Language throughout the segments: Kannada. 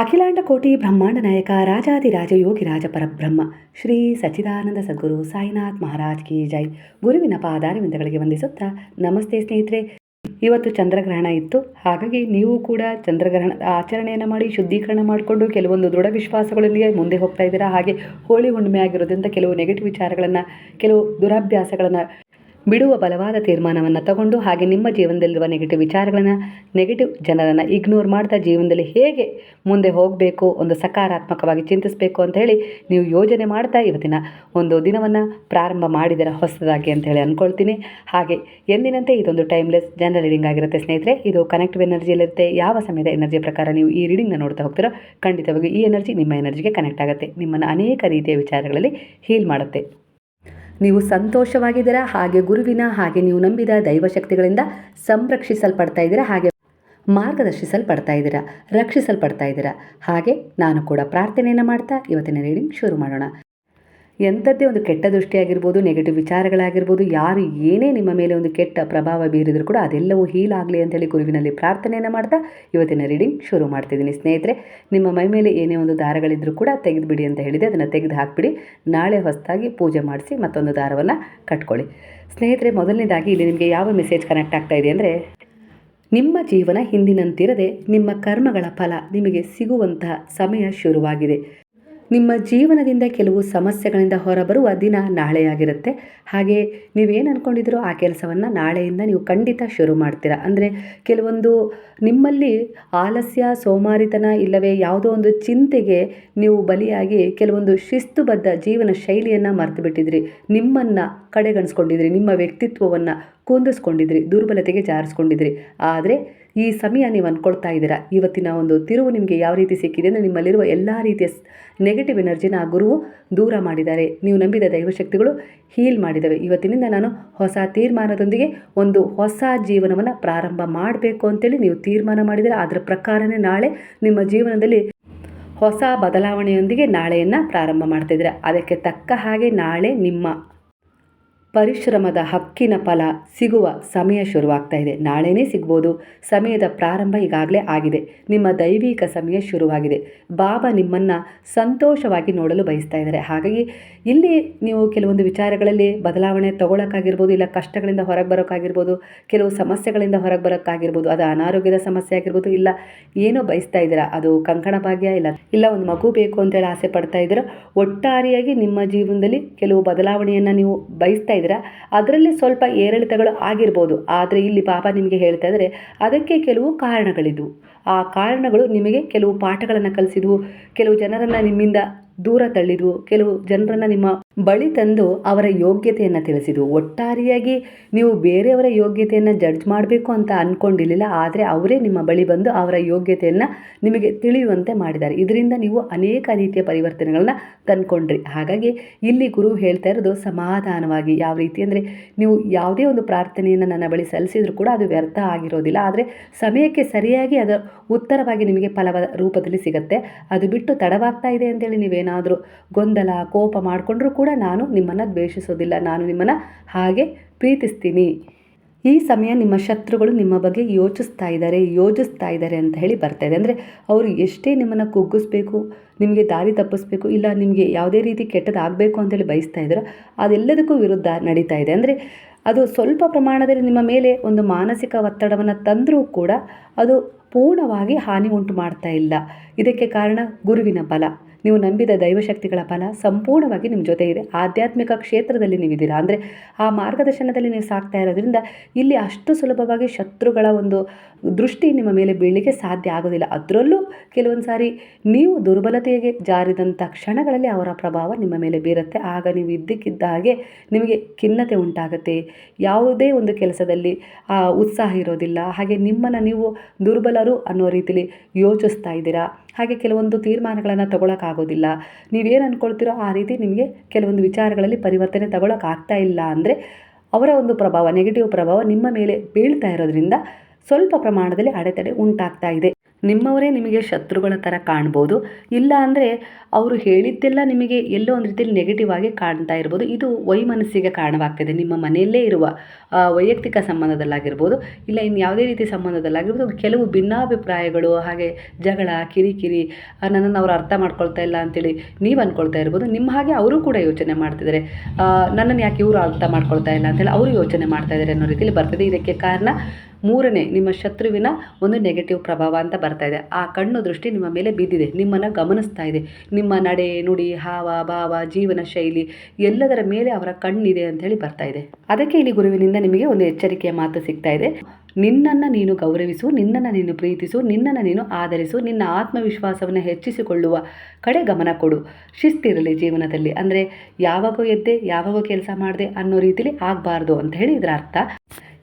ಅಖಿಲಾಂಡ ಕೋಟಿ ಬ್ರಹ್ಮಾಂಡ ನಾಯಕ ರಾಜಾದಿರಾಜ ಯೋಗಿರಾಜ ಪರಬ್ರಹ್ಮ ಶ್ರೀ ಸಚ್ಚಿದಾನಂದ ಸದ್ಗುರು ಸಾಯಿನಾಥ್ ಮಹಾರಾಜ್ ಕಿ ಜೈ. ಗುರುವಿನ ಪಾದಾರವಿಂದಗಳಿಗೆ ವಂದಿಸುತ್ತಾ ನಮಸ್ತೆ ಸ್ನೇಹಿತರೆ. ಇವತ್ತು ಚಂದ್ರಗ್ರಹಣ ಇತ್ತು, ಹಾಗಾಗಿ ನೀವು ಕೂಡ ಚಂದ್ರಗ್ರಹಣದ ಆಚರಣೆಯನ್ನು ಮಾಡಿ ಶುದ್ಧೀಕರಣ ಮಾಡಿಕೊಂಡು ಕೆಲವೊಂದು ದೃಢ ವಿಶ್ವಾಸಗಳೊಂದಿಗೆ ಮುಂದೆ ಹೋಗ್ತಾ ಇದ್ದೀರಾ. ಹಾಗೆ ಹೋಳಿ ಹುಣ್ಣಿಮೆ ಆಗಿರೋದ್ರಿಂದ ಕೆಲವು ನೆಗೆಟಿವ್ ವಿಚಾರಗಳನ್ನು, ಕೆಲವು ದುರಾಭ್ಯಾಸಗಳನ್ನು ಬಿಡುವ ಬಲವಾದ ತೀರ್ಮಾನವನ್ನು ತಗೊಂಡು, ಹಾಗೆ ನಿಮ್ಮ ಜೀವನದಲ್ಲಿರುವ ನೆಗೆಟಿವ್ ವಿಚಾರಗಳನ್ನು, ನೆಗೆಟಿವ್ ಜನರನ್ನು ಇಗ್ನೋರ್ ಮಾಡ್ತಾ ಜೀವನದಲ್ಲಿ ಹೇಗೆ ಮುಂದೆ ಹೋಗಬೇಕು, ಒಂದು ಸಕಾರಾತ್ಮಕವಾಗಿ ಚಿಂತಿಸಬೇಕು ಅಂತ ಹೇಳಿ ನೀವು ಯೋಜನೆ ಮಾಡ್ತಾ ಇವತ್ತಿನ ಒಂದು ದಿನವನ್ನು ಪ್ರಾರಂಭ ಮಾಡಿದರೆ ಹೊಸದಾಗಿ ಅಂತ ಹೇಳಿ ಅಂದ್ಕೊಳ್ತೀನಿ. ಹಾಗೆ ಎಂದಿನಂತೆ ಇದೊಂದು ಟೈಮ್ಲೆಸ್ ಜನರಲ್ ರೀಡಿಂಗ್ ಆಗಿರುತ್ತೆ ಸ್ನೇಹಿತರೆ. ಇದು ಕನೆಕ್ಟಿವ್ ಎನರ್ಜಿಯಲ್ಲಿರುತ್ತೆ. ಯಾವ ಸಮಯದ ಎನರ್ಜಿ ಪ್ರಕಾರ ನೀವು ಈ ರೀಡಿಂಗ್ನ ನೋಡ್ತಾ ಹೋಗ್ತೀರೋ ಖಂಡಿತವಾಗಿ ಈ ಎನರ್ಜಿ ನಿಮ್ಮ ಎನರ್ಜಿಗೆ ಕನೆಕ್ಟ್ ಆಗುತ್ತೆ, ನಿಮ್ಮನ್ನು ಅನೇಕ ರೀತಿಯ ವಿಚಾರಗಳಲ್ಲಿ ಹೀಲ್ ಮಾಡುತ್ತೆ. ನೀವು ಸಂತೋಷವಾಗಿದ್ದೀರಾ, ಹಾಗೆ ಗುರುವಿನ ಹಾಗೆ ನೀವು ನಂಬಿದ ದೈವಶಕ್ತಿಗಳಿಂದ ಸಂರಕ್ಷಿಸಲ್ಪಡ್ತಾ ಇದ್ದೀರಾ, ಹಾಗೆ ಮಾರ್ಗದರ್ಶಿಸಲ್ಪಡ್ತಾ ಇದ್ದೀರಾ, ರಕ್ಷಿಸಲ್ಪಡ್ತಾ ಇದ್ದೀರಾ. ಹಾಗೆ ನಾನು ಕೂಡ ಪ್ರಾರ್ಥನೆಯನ್ನು ಮಾಡ್ತಾ ಇವತ್ತಿನ ರೀಡಿಂಗ್ ಶುರು ಮಾಡೋಣ. ಎಂಥದ್ದೇ ಒಂದು ಕೆಟ್ಟ ದೃಷ್ಟಿಯಾಗಿರ್ಬೋದು, ನೆಗೆಟಿವ್ ವಿಚಾರಗಳಾಗಿರ್ಬೋದು, ಯಾರು ಏನೇ ನಿಮ್ಮ ಮೇಲೆ ಒಂದು ಕೆಟ್ಟ ಪ್ರಭಾವ ಬೀರಿದರೂ ಕೂಡ ಅದೆಲ್ಲವೂ ಹೀಲ್ ಆಗಲಿ ಅಂತೇಳಿ ಗುರುವಿನಲ್ಲಿ ಪ್ರಾರ್ಥನೆಯನ್ನು ಮಾಡ್ತಾ ಇವತ್ತಿನ ರೀಡಿಂಗ್ ಶುರು ಮಾಡ್ತಿದ್ದೀನಿ ಸ್ನೇಹಿತರೆ. ನಿಮ್ಮ ಮೈ ಮೇಲೆ ಏನೇ ಒಂದು ದಾರಗಳಿದ್ದರೂ ಕೂಡ ತೆಗೆದುಬಿಡಿ ಅಂತ ಹೇಳಿದೆ, ಅದನ್ನು ತೆಗೆದು ಹಾಕಿಬಿಡಿ. ನಾಳೆ ಹೊಸದಾಗಿ ಪೂಜೆ ಮಾಡಿಸಿ ಮತ್ತೊಂದು ದಾರವನ್ನು ಕಟ್ಕೊಳ್ಳಿ ಸ್ನೇಹಿತರೆ. ಮೊದಲನೇದಾಗಿ ಇಲ್ಲಿ ನಿಮಗೆ ಯಾವ ಮೆಸೇಜ್ ಕನೆಕ್ಟ್ ಆಗ್ತಾ ಇದೆ ಅಂದರೆ, ನಿಮ್ಮ ಜೀವನ ಹಿಂದಿನಂತಿರದೆ ನಿಮ್ಮ ಕರ್ಮಗಳ ಫಲ ನಿಮಗೆ ಸಿಗುವಂತಹ ಸಮಯ ಶುರುವಾಗಿದೆ. ನಿಮ್ಮ ಜೀವನದಿಂದ ಕೆಲವು ಸಮಸ್ಯೆಗಳಿಂದ ಹೊರಬರುವ ದಿನ ನಾಳೆಯಾಗಿರುತ್ತೆ. ಹಾಗೆ ನೀವೇನು ಅಂದ್ಕೊಂಡಿದ್ದೀರೋ ಆ ಕೆಲಸವನ್ನು ನಾಳೆಯಿಂದ ನೀವು ಖಂಡಿತ ಶುರು ಮಾಡ್ತೀರಾ. ಅಂದರೆ ಕೆಲವೊಂದು ನಿಮ್ಮಲ್ಲಿ ಆಲಸ್ಯ, ಸೋಮಾರಿತನ, ಇಲ್ಲವೇ ಯಾವುದೋ ಒಂದು ಚಿಂತೆಗೆ ನೀವು ಬಲಿಯಾಗಿ ಕೆಲವೊಂದು ಶಿಸ್ತುಬದ್ಧ ಜೀವನ ಶೈಲಿಯನ್ನು ಮರೆತು ಬಿಟ್ಟಿದ್ರಿ, ನಿಮ್ಮನ್ನು ಕಡೆಗಣಿಸ್ಕೊಂಡಿದ್ರಿ, ನಿಮ್ಮ ವ್ಯಕ್ತಿತ್ವವನ್ನು ಕುಂದಿಸ್ಕೊಂಡಿದ್ರಿ, ದುರ್ಬಲತೆಗೆ ಜಾರಿಸ್ಕೊಂಡಿದ್ರಿ. ಆದರೆ ಈ ಸಮಯ ನೀವು ಅಂದ್ಕೊಳ್ತಾ ಇದ್ದೀರಾ, ಇವತ್ತಿನ ಒಂದು ತಿರುವು ನಿಮಗೆ ಯಾವ ರೀತಿ ಸಿಕ್ಕಿದೆ ಅಂದರೆ, ನಿಮ್ಮಲ್ಲಿರುವ ಎಲ್ಲ ರೀತಿಯ ನೆಗೆಟಿವ್ ಎನರ್ಜಿನ ಆ ಗುರುವು ದೂರ ಮಾಡಿದ್ದಾರೆ, ನೀವು ನಂಬಿದ ದೈವಶಕ್ತಿಗಳು ಹೀಲ್ ಮಾಡಿದ್ದಾವೆ. ಇವತ್ತಿನಿಂದ ನಾನು ಹೊಸ ತೀರ್ಮಾನದೊಂದಿಗೆ ಒಂದು ಹೊಸ ಜೀವನವನ್ನು ಪ್ರಾರಂಭ ಮಾಡಬೇಕು ಅಂತೇಳಿ ನೀವು ತೀರ್ಮಾನ ಮಾಡಿದರೆ, ಅದರ ಪ್ರಕಾರನೇ ನಾಳೆ ನಿಮ್ಮ ಜೀವನದಲ್ಲಿ ಹೊಸ ಬದಲಾವಣೆಯೊಂದಿಗೆ ನಾಳೆಯನ್ನು ಪ್ರಾರಂಭ ಮಾಡ್ತಿದ್ದೀರಾ. ಅದಕ್ಕೆ ತಕ್ಕ ಹಾಗೆ ನಾಳೆ ನಿಮ್ಮ ಪರಿಶ್ರಮದ ಹಕ್ಕಿನ ಫಲ ಸಿಗುವ ಸಮಯ ಶುರುವಾಗ್ತಾ ಇದೆ. ನಾಳೆನೇ ಸಿಗ್ಬೋದು. ಸಮಯದ ಪ್ರಾರಂಭ ಈಗಾಗಲೇ ಆಗಿದೆ. ನಿಮ್ಮ ದೈವಿಕ ಸಮಯ ಶುರುವಾಗಿದೆ. ಬಾಬಾ ನಿಮ್ಮನ್ನು ಸಂತೋಷವಾಗಿ ನೋಡಲು ಬಯಸ್ತಾ ಇದ್ದಾರೆ. ಹಾಗಾಗಿ ಇಲ್ಲಿ ನೀವು ಕೆಲವೊಂದು ವಿಚಾರಗಳಲ್ಲಿ ಬದಲಾವಣೆ ತಗೊಳ್ಳೋಕ್ಕಾಗಿರ್ಬೋದು, ಇಲ್ಲ ಕಷ್ಟಗಳಿಂದ ಹೊರಗೆ ಬರೋಕ್ಕಾಗಿರ್ಬೋದು, ಕೆಲವು ಸಮಸ್ಯೆಗಳಿಂದ ಹೊರಗೆ ಬರೋಕ್ಕಾಗಿರ್ಬೋದು, ಅದು ಅನಾರೋಗ್ಯದ ಸಮಸ್ಯೆ ಆಗಿರ್ಬೋದು, ಇಲ್ಲ ಏನೋ ಬಯಸ್ತಾ ಇದ್ದೀರಾ, ಅದು ಕಂಕಣ ಭಾಗ್ಯ, ಇಲ್ಲ ಒಂದು ಮಗು ಬೇಕು ಅಂತೇಳಿ ಆಸೆ ಪಡ್ತಾ ಇದ್ದೀರಾ. ಒಟ್ಟಾರೆಯಾಗಿ ನಿಮ್ಮ ಜೀವನದಲ್ಲಿ ಕೆಲವು ಬದಲಾವಣೆಯನ್ನು ನೀವು ಬಯಸ್ತಾ ಇದ್ದೀರಾ. ಅದರಲ್ಲಿ ಸ್ವಲ್ಪ ಏರಿಳಿತಗಳು ಆಗಿರ್ಬೋದು, ಆದರೆ ಇಲ್ಲಿ ಬಾಬಾ ನಿಮಗೆ ಹೇಳ್ತಾ ಇದ್ದಾರೆ ಅದಕ್ಕೆ ಕೆಲವು ಕಾರಣಗಳಿದ್ವು. ಆ ಕಾರಣಗಳು ನಿಮಗೆ ಕೆಲವು ಪಾಠಗಳನ್ನು ಕಲಿಸಿದ್ವು, ಕೆಲವು ಜನರನ್ನು ನಿಮ್ಮಿಂದ ದೂರ ತಳ್ಳಿದ್ವು, ಕೆಲವು ಜನರನ್ನು ನಿಮ್ಮ ಬಳಿ ತಂದು ಅವರ ಯೋಗ್ಯತೆಯನ್ನು ತಿಳಿಸಿದ್ವು. ಒಟ್ಟಾರೆಯಾಗಿ ನೀವು ಬೇರೆಯವರ ಯೋಗ್ಯತೆಯನ್ನು ಜಡ್ಜ್ ಮಾಡಬೇಕು ಅಂತ ಅಂದ್ಕೊಂಡಿರಲಿಲ್ಲ, ಆದರೆ ಅವರೇ ನಿಮ್ಮ ಬಳಿ ಬಂದು ಅವರ ಯೋಗ್ಯತೆಯನ್ನು ನಿಮಗೆ ತಿಳಿಯುವಂತೆ ಮಾಡಿದ್ದಾರೆ. ಇದರಿಂದ ನೀವು ಅನೇಕ ರೀತಿಯ ಪರಿವರ್ತನೆಗಳನ್ನ ತಂದ್ಕೊಂಡ್ರಿ. ಹಾಗಾಗಿ ಇಲ್ಲಿ ಗುರು ಹೇಳ್ತಾ ಇರೋದು ಸಮಾಧಾನವಾಗಿ, ಯಾವ ರೀತಿ ಅಂದರೆ, ನೀವು ಯಾವುದೇ ಒಂದು ಪ್ರಾರ್ಥನೆಯನ್ನು ನನ್ನ ಬಳಿ ಸಲ್ಲಿಸಿದ್ರು ಕೂಡ ಅದು ವ್ಯರ್ಥ ಆಗಿರೋದಿಲ್ಲ, ಆದರೆ ಸಮಯಕ್ಕೆ ಸರಿಯಾಗಿ ಅದರ ಉತ್ತರವಾಗಿ ನಿಮಗೆ ಫಲವಾದ ರೂಪದಲ್ಲಿ ಸಿಗುತ್ತೆ. ಅದು ಬಿಟ್ಟು ತಡವಾಗ್ತಾ ಇದೆ ಅಂತೇಳಿ ನೀವೇನಾದರೂ ಗೊಂದಲ, ಕೋಪ ಮಾಡಿಕೊಂಡ್ರೂ ಕೂಡ ನಾನು ನಿಮ್ಮನ್ನು ದ್ವೇಷಿಸೋದಿಲ್ಲ, ನಾನು ನಿಮ್ಮನ್ನು ಹಾಗೆ ಪ್ರೀತಿಸ್ತೀನಿ. ಈ ಸಮಯ ನಿಮ್ಮ ಶತ್ರುಗಳು ನಿಮ್ಮ ಬಗ್ಗೆ ಯೋಚಿಸ್ತಾ ಇದ್ದಾರೆ ಅಂತ ಹೇಳಿ ಬರ್ತಾ ಇದೆ. ಅಂದರೆ ಅವರು ಎಷ್ಟೇ ನಿಮ್ಮನ್ನು ಕುಗ್ಗಿಸ್ಬೇಕು, ನಿಮಗೆ ದಾರಿ ತಪ್ಪಿಸ್ಬೇಕು, ಇಲ್ಲ ನಿಮಗೆ ಯಾವುದೇ ರೀತಿ ಕೆಟ್ಟದಾಗಬೇಕು ಅಂತೇಳಿ ಬಯಸ್ತಾ ಇದ್ದಾರೋ ಅದೆಲ್ಲದಕ್ಕೂ ವಿರುದ್ಧ ನಡೀತಾ ಇದೆ. ಅಂದರೆ ಅದು ಸ್ವಲ್ಪ ಪ್ರಮಾಣದಲ್ಲಿ ನಿಮ್ಮ ಮೇಲೆ ಒಂದು ಮಾನಸಿಕ ಒತ್ತಡವನ್ನು ತಂದರೂ ಕೂಡ ಅದು ಪೂರ್ಣವಾಗಿ ಹಾನಿ ಉಂಟು ಮಾಡ್ತಾ ಇಲ್ಲ. ಇದಕ್ಕೆ ಕಾರಣ ಗುರುವಿನ ಬಲ, ನೀವು ನಂಬಿದ ದೈವಶಕ್ತಿಗಳ ಫಲ ಸಂಪೂರ್ಣವಾಗಿ ನಿಮ್ಮ ಜೊತೆ ಇದೆ. ಆಧ್ಯಾತ್ಮಿಕ ಕ್ಷೇತ್ರದಲ್ಲಿ ನೀವಿದ್ದೀರಾ, ಅಂದರೆ ಆ ಮಾರ್ಗದರ್ಶನದಲ್ಲಿ ನೀವು ಸಾಕ್ತಾ ಇರೋದ್ರಿಂದ ಇಲ್ಲಿ ಅಷ್ಟು ಸುಲಭವಾಗಿ ಶತ್ರುಗಳ ಒಂದು ದೃಷ್ಟಿ ನಿಮ್ಮ ಮೇಲೆ ಬೀಳಲಿಕ್ಕೆ ಸಾಧ್ಯ ಆಗೋದಿಲ್ಲ. ಅದರಲ್ಲೂ ಕೆಲವೊಂದು ಸಾರಿ ನೀವು ದುರ್ಬಲತೆಗೆ ಜಾರಿದಂಥ ಕ್ಷಣಗಳಲ್ಲಿ ಅವರ ಪ್ರಭಾವ ನಿಮ್ಮ ಮೇಲೆ ಬೀರುತ್ತೆ. ಆಗ ನೀವು ಇದ್ದಕ್ಕಿದ್ದ ಹಾಗೆ ನಿಮಗೆ ಖಿನ್ನತೆ ಉಂಟಾಗುತ್ತೆ, ಯಾವುದೇ ಒಂದು ಕೆಲಸದಲ್ಲಿ ಉತ್ಸಾಹ ಇರೋದಿಲ್ಲ, ಹಾಗೆ ನಿಮ್ಮನ್ನು ನೀವು ದುರ್ಬಲರು ಅನ್ನೋ ರೀತಿಯಲ್ಲಿ ಯೋಚಿಸ್ತಾ ಇದ್ದೀರಾ. ಹಾಗೆ ಕೆಲವೊಂದು ತೀರ್ಮಾನಗಳನ್ನು ತಗೊಳ್ಳೋಕ್ಕಾಗೋದಿಲ್ಲ, ನೀವೇನು ಅಂದ್ಕೊಳ್ತೀರೋ ಆ ರೀತಿ ನಿಮಗೆ ಕೆಲವೊಂದು ವಿಚಾರಗಳಲ್ಲಿ ಪರಿವರ್ತನೆ ತಗೊಳ್ಳೋಕ್ಕಾಗ್ತಾ ಇಲ್ಲ. ಅಂದರೆ ಅವರ ಒಂದು ಪ್ರಭಾವ, ನೆಗೆಟಿವ್ ಪ್ರಭಾವ ನಿಮ್ಮ ಮೇಲೆ ಬೀಳ್ತಾ ಇರೋದ್ರಿಂದ ಸ್ವಲ್ಪ ಪ್ರಮಾಣದಲ್ಲಿ ಅಡೆತಡೆ ಉಂಟಾಗ್ತಾ ಇದೆ. ನಿಮ್ಮವರೇ ನಿಮಗೆ ಶತ್ರುಗಳ ಥರ ಕಾಣ್ಬೋದು. ಇಲ್ಲ ಅಂದರೆ ಅವರು ಹೇಳಿದ್ದೆಲ್ಲ ನಿಮಗೆ ಎಲ್ಲೋ ಒಂದು ರೀತಿಯಲ್ಲಿ ನೆಗೆಟಿವ್ ಆಗಿ ಕಾಣ್ತಾ ಇರ್ಬೋದು. ಇದು ವೈಮನಸ್ಸಿಗೆ ಕಾರಣವಾಗ್ತಿದೆ. ನಿಮ್ಮ ಮನೆಯಲ್ಲೇ ಇರುವ ವೈಯಕ್ತಿಕ ಸಂಬಂಧದಲ್ಲಾಗಿರ್ಬೋದು, ಇಲ್ಲ ಇನ್ನು ಯಾವುದೇ ರೀತಿ ಸಂಬಂಧದಲ್ಲಾಗಿರ್ಬೋದು, ಕೆಲವು ಭಿನ್ನಾಭಿಪ್ರಾಯಗಳು, ಹಾಗೆ ಜಗಳ, ಕಿರಿಕಿರಿ, ನನ್ನನ್ನು ಅವರು ಅರ್ಥ ಮಾಡ್ಕೊಳ್ತಾ ಇಲ್ಲ ಅಂತೇಳಿ ನೀವು ಅಂದ್ಕೊಳ್ತಾ ಇರ್ಬೋದು. ನಿಮ್ಮ ಹಾಗೆ ಅವರು ಕೂಡ ಯೋಚನೆ ಮಾಡ್ತಿದ್ದಾರೆ, ನನ್ನನ್ನು ಯಾಕೆ ಇವರು ಅರ್ಥ ಮಾಡ್ಕೊಳ್ತಾ ಇಲ್ಲ ಅಂತೇಳಿ ಅವರು ಯೋಚನೆ ಮಾಡ್ತಾ ಇದ್ದಾರೆ ಅನ್ನೋ ರೀತಿಯಲ್ಲಿ ಬರ್ತದೆ. ಇದಕ್ಕೆ ಕಾರಣ ಮೂರನೇ ನಿಮ್ಮ ಶತ್ರುವಿನ ಒಂದು ನೆಗೆಟಿವ್ ಪ್ರಭಾವ ಅಂತ ಬರ್ತಾ ಇದೆ. ಆ ಕಣ್ಣು ದೃಷ್ಟಿ ನಿಮ್ಮ ಮೇಲೆ ಬಿದ್ದಿದೆ, ನಿಮ್ಮನ್ನು ಗಮನಿಸ್ತಾ ಇದೆ. ನಿಮ್ಮ ನಡೆ ನುಡಿ, ಹಾವ ಭಾವ, ಜೀವನ ಶೈಲಿ ಎಲ್ಲದರ ಮೇಲೆ ಅವರ ಕಣ್ಣಿದೆ ಅಂತ ಹೇಳಿ ಬರ್ತಾ ಇದೆ. ಅದಕ್ಕೆ ಇಲ್ಲಿ ಗುರುವಿನಿಂದ ನಿಮಗೆ ಒಂದು ಎಚ್ಚರಿಕೆಯ ಮಾತು ಸಿಗ್ತಾ ಇದೆ. ನಿನ್ನನ್ನು ನೀನು ಗೌರವಿಸು, ನಿನ್ನನ್ನು ನೀನು ಪ್ರೀತಿಸು, ನಿನ್ನನ್ನು ನೀನು ಆಧರಿಸು, ನಿನ್ನ ಆತ್ಮವಿಶ್ವಾಸವನ್ನು ಹೆಚ್ಚಿಸಿಕೊಳ್ಳುವ ಕಡೆ ಗಮನ ಕೊಡು. ಶಿಸ್ತಿರಲಿ ಜೀವನದಲ್ಲಿ, ಅಂದರೆ ಯಾವಾಗೋ ಎದ್ದೆ ಯಾವಾಗೋ ಕೆಲಸ ಮಾಡಿದೆ ಅನ್ನೋ ರೀತಿಲಿ ಆಗಬಾರ್ದು ಅಂತ ಹೇಳಿ ಇದರ ಅರ್ಥ.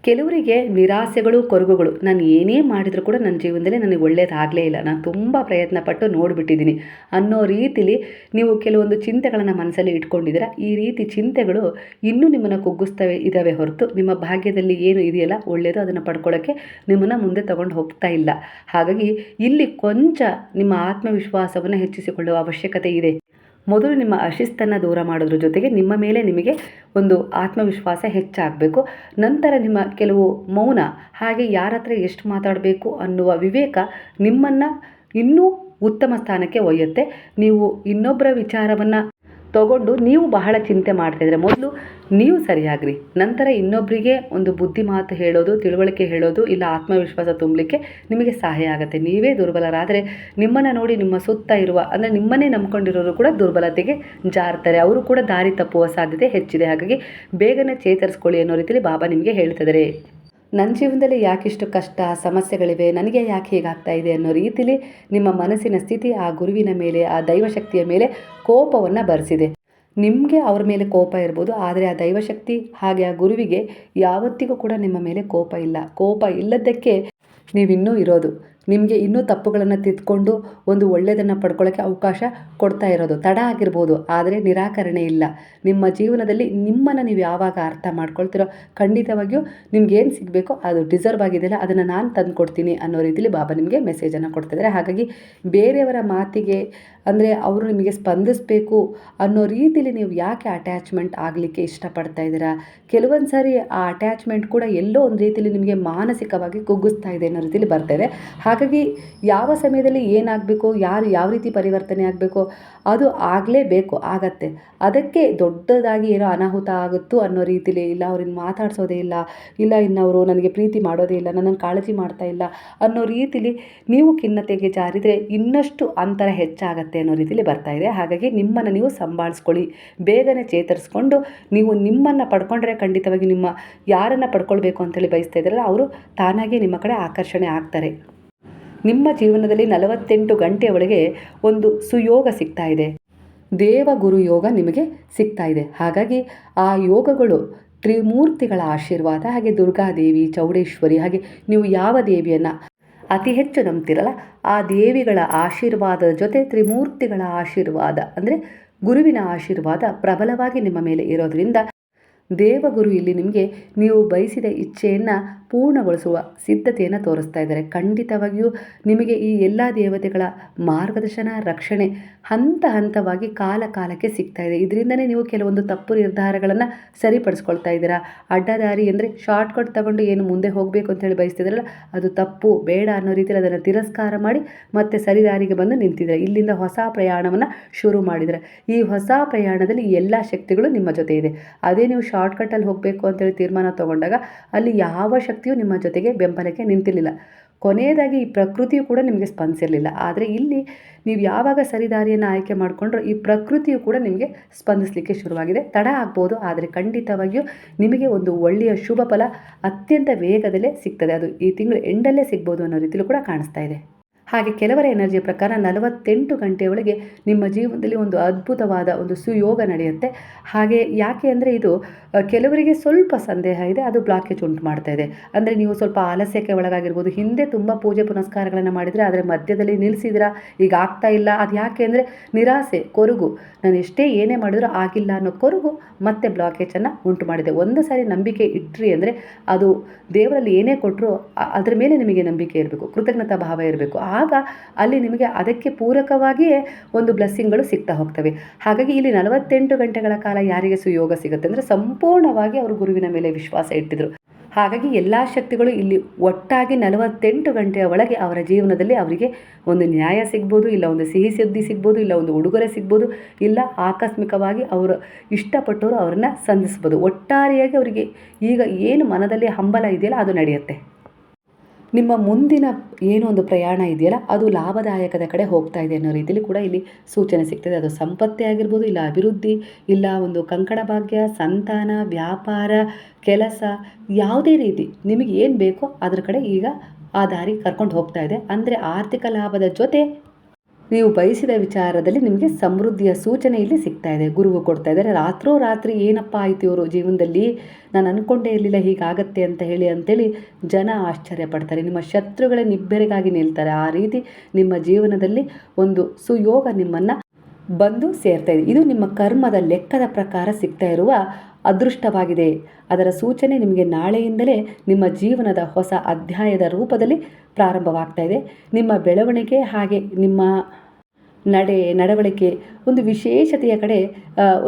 ಕೆಲವರಿಗೆ ನಿರಾಸೆಗಳು, ಕೊರಗುಗಳು, ನಾನು ಏನೇ ಮಾಡಿದರೂ ಕೂಡ ನನ್ನ ಜೀವನದಲ್ಲಿ ನನಗೆ ಒಳ್ಳೇದಾಗಲೇ ಇಲ್ಲ, ನಾನು ತುಂಬ ಪ್ರಯತ್ನಪಟ್ಟು ನೋಡಿಬಿಟ್ಟಿದ್ದೀನಿ ಅನ್ನೋ ರೀತಿಲಿ ನೀವು ಕೆಲವೊಂದು ಚಿಂತೆಗಳನ್ನು ಮನಸ್ಸಲ್ಲಿ ಇಟ್ಕೊಂಡಿದ್ದೀರಾ. ಈ ರೀತಿ ಚಿಂತೆಗಳು ಇನ್ನೂ ನಿಮ್ಮನ್ನು ಕುಗ್ಗಿಸ್ತವೆ ಇದ್ದಾವೆ ಹೊರತು ನಿಮ್ಮ ಭಾಗ್ಯದಲ್ಲಿ ಏನು ಇದೆಯಲ್ಲ ಒಳ್ಳೆಯದು, ಅದನ್ನು ಪಡ್ಕೊಳ್ಳೋಕ್ಕೆ ನಿಮ್ಮನ್ನು ಮುಂದೆ ತಗೊಂಡು ಹೋಗ್ತಾ ಇಲ್ಲ. ಹಾಗಾಗಿ ಇಲ್ಲಿ ಕೊಂಚ ನಿಮ್ಮ ಆತ್ಮವಿಶ್ವಾಸವನ್ನು ಹೆಚ್ಚಿಸಿಕೊಳ್ಳುವ ಅವಶ್ಯಕತೆ ಇದೆ. ಮೊದಲು ನಿಮ್ಮ ಅಶಿಸ್ತನ್ನು ದೂರ ಮಾಡೋದ್ರ ಜೊತೆಗೆ ನಿಮ್ಮ ಮೇಲೆ ನಿಮಗೆ ಒಂದು ಆತ್ಮವಿಶ್ವಾಸ ಹೆಚ್ಚಾಗಬೇಕು. ನಂತರ ನಿಮ್ಮ ಕೆಲವು ಮೌನ, ಹಾಗೆ ಯಾರ ಹತ್ರ ಎಷ್ಟು ಮಾತಾಡಬೇಕು ಅನ್ನುವ ವಿವೇಕ ನಿಮ್ಮನ್ನು ಇನ್ನೂ ಉತ್ತಮ ಸ್ಥಾನಕ್ಕೆ ಒಯ್ಯುತ್ತೆ. ನೀವು ಇನ್ನೊಬ್ಬರ ವಿಚಾರವನ್ನು ತಗೊಂಡು ನೀವು ಬಹಳ ಚಿಂತೆ ಮಾಡ್ತಾಯಿದ್ರೆ ಮೊದಲು ನೀವು ಸರಿಯಾಗ್ರಿ, ನಂತರ ಇನ್ನೊಬ್ಬರಿಗೆ ಒಂದು ಬುದ್ಧಿ ಮಾತು ಹೇಳೋದು, ತಿಳುವಳಿಕೆ ಹೇಳೋದು, ಇಲ್ಲ ಆತ್ಮವಿಶ್ವಾಸ ತುಂಬಲಿಕ್ಕೆ ನಿಮಗೆ ಸಹಾಯ ಆಗುತ್ತೆ. ನೀವೇ ದುರ್ಬಲರಾದರೆ ನಿಮ್ಮನ್ನು ನೋಡಿ ನಿಮ್ಮ ಸುತ್ತ ಇರುವ, ಅಂದರೆ ನಿಮ್ಮನ್ನೇ ನಂಬ್ಕೊಂಡಿರೋರು ಕೂಡ ದುರ್ಬಲತೆಗೆ ಜಾರ್ತಾರೆ, ಅವರು ಕೂಡ ದಾರಿ ತಪ್ಪುವ ಸಾಧ್ಯತೆ ಹೆಚ್ಚಿದೆ. ಹಾಗಾಗಿ ಬೇಗನೆ ಚೇತರಿಸ್ಕೊಳ್ಳಿ ಅನ್ನೋ ರೀತಿಯಲ್ಲಿ ಬಾಬಾ ನಿಮಗೆ ಹೇಳ್ತಿದ್ದಾರೆ. ನನ್ನ ಜೀವನದಲ್ಲಿ ಯಾಕಿಷ್ಟು ಕಷ್ಟ, ಸಮಸ್ಯೆಗಳಿವೆ, ನನಗೆ ಯಾಕೆ ಹೀಗಾಗ್ತಾ ಇದೆ ಅನ್ನೋ ರೀತಿಲಿ ನಿಮ್ಮ ಮನಸ್ಸಿನ ಸ್ಥಿತಿ ಆ ಗುರುವಿನ ಮೇಲೆ, ಆ ದೈವಶಕ್ತಿಯ ಮೇಲೆ ಕೋಪವನ್ನು ಬರೆಸಿದೆ. ನಿಮಗೆ ಅವ್ರ ಮೇಲೆ ಕೋಪ ಇರ್ಬೋದು, ಆದರೆ ಆ ದೈವಶಕ್ತಿ ಹಾಗೆ ಆ ಗುರುವಿಗೆ ಯಾವತ್ತಿಗೂ ಕೂಡ ನಿಮ್ಮ ಮೇಲೆ ಕೋಪ ಇಲ್ಲ. ಕೋಪ ಇಲ್ಲದಕ್ಕೆ ನೀವಿನ್ನೂ ಇರೋದು, ನಿಮಗೆ ಇನ್ನೂ ತಪ್ಪುಗಳನ್ನು ತಿದ್ದುಕೊಂಡು ಒಂದು ಒಳ್ಳೆಯದನ್ನು ಪಡ್ಕೊಳ್ಳೋಕ್ಕೆ ಅವಕಾಶ ಕೊಡ್ತಾ ಇರೋದು. ತಡ ಆಗಿರ್ಬೋದು, ಆದರೆ ನಿರಾಕರಣೆ ಇಲ್ಲ. ನಿಮ್ಮ ಜೀವನದಲ್ಲಿ ನಿಮ್ಮನ್ನು ನೀವು ಯಾವಾಗ ಅರ್ಥ ಮಾಡ್ಕೊಳ್ತಿರೋ ಖಂಡಿತವಾಗಿಯೂ ನಿಮ್ಗೇನು ಸಿಗಬೇಕೋ ಅದು ಡಿಸರ್ವ್ ಆಗಿದೆಯಲ್ಲ ಅದನ್ನು ನಾನು ತಂದು ಕೊಡ್ತೀನಿ ಅನ್ನೋ ರೀತಿಲಿ ಬಾಬಾ ನಿಮಗೆ ಮೆಸೇಜನ್ನು ಕೊಡ್ತಿದ್ದಾರೆ. ಹಾಗಾಗಿ ಬೇರೆಯವರ ಮಾತಿಗೆ, ಅಂದರೆ ಅವರು ನಿಮಗೆ ಸ್ಪಂದಿಸಬೇಕು ಅನ್ನೋ ರೀತಿಲಿ ನೀವು ಯಾಕೆ ಅಟ್ಯಾಚ್ಮೆಂಟ್ ಆಗಲಿಕ್ಕೆ ಇಷ್ಟಪಡ್ತಾ ಇದ್ದೀರಾ? ಕೆಲವೊಂದು ಸಾರಿ ಆ ಅಟ್ಯಾಚ್ಮೆಂಟ್ ಕೂಡ ಎಲ್ಲೋ ಒಂದು ರೀತಿಲಿ ನಿಮಗೆ ಮಾನಸಿಕವಾಗಿ ಕುಗ್ಗಿಸ್ತಾ ಇದೆ ಅನ್ನೋ ರೀತಿಲಿ ಬರ್ತಾಯಿದೆ. ಹಾಗಾಗಿ ಯಾವ ಸಮಯದಲ್ಲಿ ಏನಾಗಬೇಕು, ಯಾರು ಯಾವ ರೀತಿ ಪರಿವರ್ತನೆ ಆಗಬೇಕು ಅದು ಆಗಲೇಬೇಕು, ಆಗತ್ತೆ. ಅದಕ್ಕೆ ದೊಡ್ಡದಾಗಿ ಏನೋ ಅನಾಹುತ ಆಗುತ್ತೋ ಅನ್ನೋ ರೀತಿಲಿ, ಇಲ್ಲ ಅವ್ರನ್ನ ಮಾತಾಡ್ಸೋದೇ ಇಲ್ಲ, ಇಲ್ಲ ಇನ್ನವರು ನನಗೆ ಪ್ರೀತಿ ಮಾಡೋದೇ ಇಲ್ಲ, ನನ್ನನ್ನು ಕಾಳಜಿ ಮಾಡ್ತಾ ಇಲ್ಲ ಅನ್ನೋ ರೀತಿಲಿ ನೀವು ಖಿನ್ನತೆಗೆ ಜಾರಿದರೆ ಇನ್ನಷ್ಟು ಅಂತರ ಹೆಚ್ಚಾಗತ್ತೆ ಅನ್ನೋ ರೀತಿಲಿ ಬರ್ತಾ ಇದೆ. ಹಾಗಾಗಿ ನಿಮ್ಮನ್ನು ನೀವು ಸಂಭಾಳಿಸ್ಕೊಳ್ಳಿ, ಬೇಗನೆ ಚೇತರಿಸ್ಕೊಂಡು ನೀವು ನಿಮ್ಮನ್ನು ಪಡ್ಕೊಂಡ್ರೆ ಖಂಡಿತವಾಗಿ ನಿಮ್ಮ ಯಾರನ್ನು ಪಡ್ಕೊಳ್ಬೇಕು ಅಂತೇಳಿ ಬಯಸ್ತಾ ಇದ್ದಾರಲ್ಲ ಅವರು ತಾನಾಗಿ ನಿಮ್ಮ ಕಡೆ ಆಕರ್ಷಣೆ ಆಗ್ತಾರೆ. ನಿಮ್ಮ ಜೀವನದಲ್ಲಿ 48 ಗಂಟೆಯ ಒಳಗೆ ಒಂದು ಸುಯೋಗ ಸಿಗ್ತಾ ಇದೆ, ದೇವಗುರು ಯೋಗ ನಿಮಗೆ ಸಿಗ್ತಾ ಇದೆ. ಹಾಗಾಗಿ ಆ ಯೋಗಗಳು ತ್ರಿಮೂರ್ತಿಗಳ ಆಶೀರ್ವಾದ, ಹಾಗೆ ದುರ್ಗಾದೇವಿ, ಚೌಡೇಶ್ವರಿ, ಹಾಗೆ ನೀವು ಯಾವ ದೇವಿಯನ್ನು ಅತಿ ಹೆಚ್ಚು ನಂಬ್ತಿರಲ್ಲ ಆ ದೇವಿಗಳ ಆಶೀರ್ವಾದದ ಜೊತೆ ತ್ರಿಮೂರ್ತಿಗಳ ಆಶೀರ್ವಾದ, ಅಂದರೆ ಗುರುವಿನ ಆಶೀರ್ವಾದ ಪ್ರಬಲವಾಗಿ ನಿಮ್ಮ ಮೇಲೆ ಇರೋದರಿಂದ ದೇವಗುರು ಇಲ್ಲಿ ನಿಮಗೆ ನೀವು ಬಯಸಿದ ಇಚ್ಛೆಯನ್ನು ಪೂರ್ಣಗೊಳಿಸುವ ಸಿದ್ಧತೆಯನ್ನು ತೋರಿಸ್ತಾ ಇದ್ದಾರೆ. ಖಂಡಿತವಾಗಿಯೂ ನಿಮಗೆ ಈ ಎಲ್ಲ ದೇವತೆಗಳ ಮಾರ್ಗದರ್ಶನ, ರಕ್ಷಣೆ ಹಂತ ಹಂತವಾಗಿ ಕಾಲ ಕಾಲಕ್ಕೆ ಸಿಗ್ತಾ ಇದೆ. ಇದರಿಂದನೇ ನೀವು ಕೆಲವೊಂದು ತಪ್ಪು ನಿರ್ಧಾರಗಳನ್ನು ಸರಿಪಡಿಸ್ಕೊಳ್ತಾ ಇದ್ದೀರಾ. ಅಡ್ಡದಾರಿ ಅಂದರೆ ಶಾರ್ಟ್ಕಟ್ ತಗೊಂಡು ಏನು ಮುಂದೆ ಹೋಗಬೇಕು ಅಂತೇಳಿ ಬಯಸ್ತಿದ್ರಲ್ಲ ಅದು ತಪ್ಪು, ಬೇಡ ಅನ್ನೋ ರೀತಿಯಲ್ಲಿ ಅದನ್ನು ತಿರಸ್ಕಾರ ಮಾಡಿ ಮತ್ತೆ ಸರಿದಾರಿಗೆ ಬಂದು ನಿಂತಿದ್ದಾರೆ. ಇಲ್ಲಿಂದ ಹೊಸ ಪ್ರಯಾಣವನ್ನು ಶುರು ಮಾಡಿದರೆ ಈ ಹೊಸ ಪ್ರಯಾಣದಲ್ಲಿ ಎಲ್ಲ ಶಕ್ತಿಗಳು ನಿಮ್ಮ ಜೊತೆ ಇದೆ. ಅದೇ ನೀವು ಶಾರ್ಟ್ಕಟ್ಟಲ್ಲಿ ಹೋಗಬೇಕು ಅಂತೇಳಿ ತೀರ್ಮಾನ ತಗೊಂಡಾಗ ಅಲ್ಲಿ ಯಾವ ಶಕ್ತಿಯೂ ನಿಮ್ಮ ಜೊತೆಗೆ ಬೆಂಬಲಕ್ಕೆ ನಿಂತಿರಲಿಲ್ಲ. ಕೊನೆಯದಾಗಿ ಈ ಪ್ರಕೃತಿಯು ಕೂಡ ನಿಮಗೆ ಸ್ಪಂದಿಸಿರಲಿಲ್ಲ. ಆದರೆ ಇಲ್ಲಿ ನೀವು ಯಾವಾಗ ಸರಿದಾರಿಯನ್ನು ಆಯ್ಕೆ ಮಾಡಿಕೊಂಡ್ರೋ ಈ ಪ್ರಕೃತಿಯು ಕೂಡ ನಿಮಗೆ ಸ್ಪಂದಿಸಲಿಕ್ಕೆ ಶುರುವಾಗಿದೆ. ತಡ ಆಗ್ಬೋದು, ಆದರೆ ಖಂಡಿತವಾಗಿಯೂ ನಿಮಗೆ ಒಂದು ಒಳ್ಳೆಯ ಶುಭ ಫಲ ಅತ್ಯಂತ ವೇಗದಲ್ಲೇ ಸಿಗ್ತದೆ. ಅದು ಈ ತಿಂಗಳು ಎಂಡಲ್ಲೇ ಸಿಗ್ಬೋದು ಅನ್ನೋ ರೀತಿಯಲ್ಲೂ ಕೂಡ ಕಾಣಿಸ್ತಾ ಇದೆ. ಹಾಗೆ ಕೆಲವರ ಎನರ್ಜಿಯ ಪ್ರಕಾರ 48 ಗಂಟೆಯೊಳಗೆ ನಿಮ್ಮ ಜೀವನದಲ್ಲಿ ಒಂದು ಅದ್ಭುತವಾದ ಒಂದು ಸುಯೋಗ ನಡೆಯುತ್ತೆ. ಹಾಗೆ ಯಾಕೆ ಅಂದರೆ ಇದು ಕೆಲವರಿಗೆ ಸ್ವಲ್ಪ ಸಂದೇಹ ಇದೆ, ಅದು ಬ್ಲಾಕೇಜ್ ಉಂಟು ಮಾಡ್ತಾ ಇದೆ. ಅಂದರೆ ನೀವು ಸ್ವಲ್ಪ ಆಲಸ್ಯಕ್ಕೆ ಒಳಗಾಗಿರ್ಬೋದು, ಹಿಂದೆ ತುಂಬ ಪೂಜೆ ಪುನಸ್ಕಾರಗಳನ್ನು ಮಾಡಿದರೆ ಆದರೆ ಮಧ್ಯದಲ್ಲಿ ನಿಲ್ಲಿಸಿದಿರಾ, ಈಗ ಆಗ್ತಾ ಇಲ್ಲ. ಅದು ಯಾಕೆ ಅಂದರೆ ನಿರಾಸೆ, ಕೊರಗು, ನಾನು ಎಷ್ಟೇ ಏನೇ ಮಾಡಿದ್ರೂ ಆಗಿಲ್ಲ ಅನ್ನೋ ಕೊರಗು ಮತ್ತೆ ಬ್ಲಾಕೇಜನ್ನು ಉಂಟು ಮಾಡಿದೆ. ಒಂದು ಸಾರಿ ನಂಬಿಕೆ ಇಟ್ರಿ ಅಂದರೆ ಅದು ದೇವರಲ್ಲಿ ಏನೇ ಕೊಟ್ಟರು ಅದರ ಮೇಲೆ ನಿಮಗೆ ನಂಬಿಕೆ ಇರಬೇಕು, ಕೃತಜ್ಞತಾ ಭಾವ ಇರಬೇಕು. ಆಗ ಅಲ್ಲಿ ನಿಮಗೆ ಅದಕ್ಕೆ ಪೂರಕವಾಗಿಯೇ ಒಂದು ಬ್ಲೆಸ್ಸಿಂಗ್ಗಳು ಸಿಗ್ತಾ ಹೋಗ್ತವೆ. ಹಾಗಾಗಿ ಇಲ್ಲಿ 48 ಗಂಟೆಗಳ ಕಾಲ ಯಾರಿಗೆ ಸುಯೋಗ ಸಿಗುತ್ತೆ ಅಂದರೆ ಸಂಪೂರ್ಣವಾಗಿ ಅವರು ಗುರುವಿನ ಮೇಲೆ ವಿಶ್ವಾಸ ಇಟ್ಟಿದ್ರು. ಹಾಗಾಗಿ ಎಲ್ಲ ಶಕ್ತಿಗಳು ಇಲ್ಲಿ ಒಟ್ಟಾಗಿ 48 ಗಂಟೆಯ ಒಳಗೆ ಅವರ ಜೀವನದಲ್ಲಿ ಅವರಿಗೆ ಒಂದು ನ್ಯಾಯ ಸಿಗ್ಬೋದು, ಇಲ್ಲ ಒಂದು ಸಿಹಿ ಸುದ್ದಿ ಸಿಗ್ಬೋದು, ಇಲ್ಲ ಒಂದು ಉಡುಗೊರೆ ಸಿಗ್ಬೋದು, ಇಲ್ಲ ಆಕಸ್ಮಿಕವಾಗಿ ಅವರು ಇಷ್ಟಪಟ್ಟವರು ಅವರನ್ನು ಸಂಧಿಸ್ಬೋದು. ಒಟ್ಟಾರೆಯಾಗಿ ಅವರಿಗೆ ಈಗ ಏನು ಮನದಲ್ಲಿ ಹಂಬಲ ಇದೆಯಲ್ಲ ಅದು ನಡೆಯುತ್ತೆ. ನಿಮ್ಮ ಮುಂದಿನ ಏನೋ ಒಂದು ಪ್ರಯಾಣ ಇದೆಯಲ್ಲ ಅದು ಲಾಭದಾಯಕದ ಕಡೆ ಹೋಗ್ತಾ ಇದೆ ಅನ್ನೋ ರೀತಿಯಲ್ಲಿ ಕೂಡ ಇಲ್ಲಿ ಸೂಚನೆ ಸಿಗ್ತದೆ. ಅದು ಸಂಪತ್ತೇ ಆಗಿರ್ಬೋದು, ಇಲ್ಲ ಅಭಿವೃದ್ಧಿ, ಇಲ್ಲ ಒಂದು ಕಂಕಣ ಭಾಗ್ಯ, ಸಂತಾನ, ವ್ಯಾಪಾರ, ಕೆಲಸ, ಯಾವುದೇ ರೀತಿ ನಿಮಗೆ ಏನು ಬೇಕೋ ಅದರ ಕಡೆ ಈಗ ಆ ದಾರಿ ಕರ್ಕೊಂಡು ಹೋಗ್ತಾ ಇದೆ. ಅಂದರೆ ಆರ್ಥಿಕ ಲಾಭದ ಜೊತೆ ನೀವು ಬಯಸಿದ ವಿಚಾರದಲ್ಲಿ ನಿಮಗೆ ಸಮೃದ್ಧಿಯ ಸೂಚನೆ ಇಲ್ಲಿ ಸಿಗ್ತಾ ಇದೆ. ಗುರುವು ಕೊಡ್ತಾ ಇದ್ದಾರೆ. ರಾತ್ರೋರಾತ್ರಿ ಏನಪ್ಪ ಆಯಿತು ಇವರು ಜೀವನದಲ್ಲಿ, ನಾನು ಅಂದ್ಕೊಂಡೇ ಇರಲಿಲ್ಲ ಹೀಗಾಗತ್ತೆ ಅಂತ ಅಂತೇಳಿ ಜನ ಆಶ್ಚರ್ಯ ಪಡ್ತಾರೆ. ನಿಮ್ಮ ಶತ್ರುಗಳೇ ನಿಬ್ಬೆರಗಾಗಿ ನಿಲ್ತಾರೆ. ಆ ರೀತಿ ನಿಮ್ಮ ಜೀವನದಲ್ಲಿ ಒಂದು ಸುಯೋಗ ನಿಮ್ಮನ್ನು ಬಂದು ಸೇರ್ತಾ ಇದೆ. ಇದು ನಿಮ್ಮ ಕರ್ಮದ ಲೆಕ್ಕದ ಪ್ರಕಾರ ಸಿಗ್ತಾ ಇರುವ ಅದೃಷ್ಟವಾಗಿದೆ. ಅದರ ಸೂಚನೆ ನಿಮಗೆ ನಾಳೆಯಿಂದಲೇ ನಿಮ್ಮ ಜೀವನದ ಹೊಸ ಅಧ್ಯಾಯದ ರೂಪದಲ್ಲಿ ಪ್ರಾರಂಭವಾಗ್ತಾ ಇದೆ. ನಿಮ್ಮ ಬೆಳವಣಿಗೆ ಹಾಗೆ ನಿಮ್ಮ ನಡವಳಿಕೆ ಒಂದು ವಿಶೇಷತೆಯ ಕಡೆ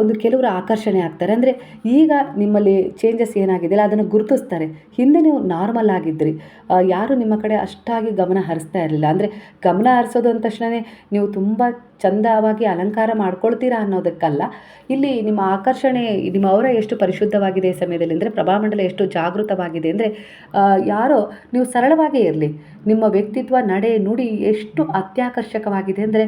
ಒಂದು ಕೆಲವರು ಆಕರ್ಷಣೆ ಆಗ್ತಾರೆ. ಅಂದರೆ ಈಗ ನಿಮ್ಮಲ್ಲಿ ಚೇಂಜಸ್ ಏನಾಗಿದೆಯಲ್ಲ ಅದನ್ನು ಗುರುತಿಸ್ತಾರೆ. ಹಿಂದೆ ನೀವು ನಾರ್ಮಲ್ ಆಗಿದ್ದಿರಿ, ಯಾರು ನಿಮ್ಮ ಕಡೆ ಅಷ್ಟಾಗಿ ಗಮನ ಹರಿಸ್ತಾ ಇರಲಿಲ್ಲ. ಅಂದರೆ ಗಮನ ಹರಿಸೋದು ಅಂದ ತಕ್ಷಣವೇ ನೀವು ತುಂಬ ಚಂದವಾಗಿ ಅಲಂಕಾರ ಮಾಡ್ಕೊಳ್ತೀರಾ ಅನ್ನೋದಕ್ಕಲ್ಲ. ಇಲ್ಲಿ ನಿಮ್ಮ ಆಕರ್ಷಣೆ, ನಿಮ್ಮ ಅವರ ಎಷ್ಟು ಪರಿಶುದ್ಧವಾಗಿದೆ ಈ ಸಮಯದಲ್ಲಿ ಅಂದರೆ ಪ್ರಭಾಮಂಡಲ ಎಷ್ಟು ಜಾಗೃತವಾಗಿದೆ ಅಂದರೆ ಯಾರೋ ನೀವು ಸರಳವಾಗೇ ಇರಲಿ, ನಿಮ್ಮ ವ್ಯಕ್ತಿತ್ವ, ನಡೆ, ನುಡಿ ಎಷ್ಟು ಅತ್ಯಾಕರ್ಷಕವಾಗಿದೆ ಅಂದರೆ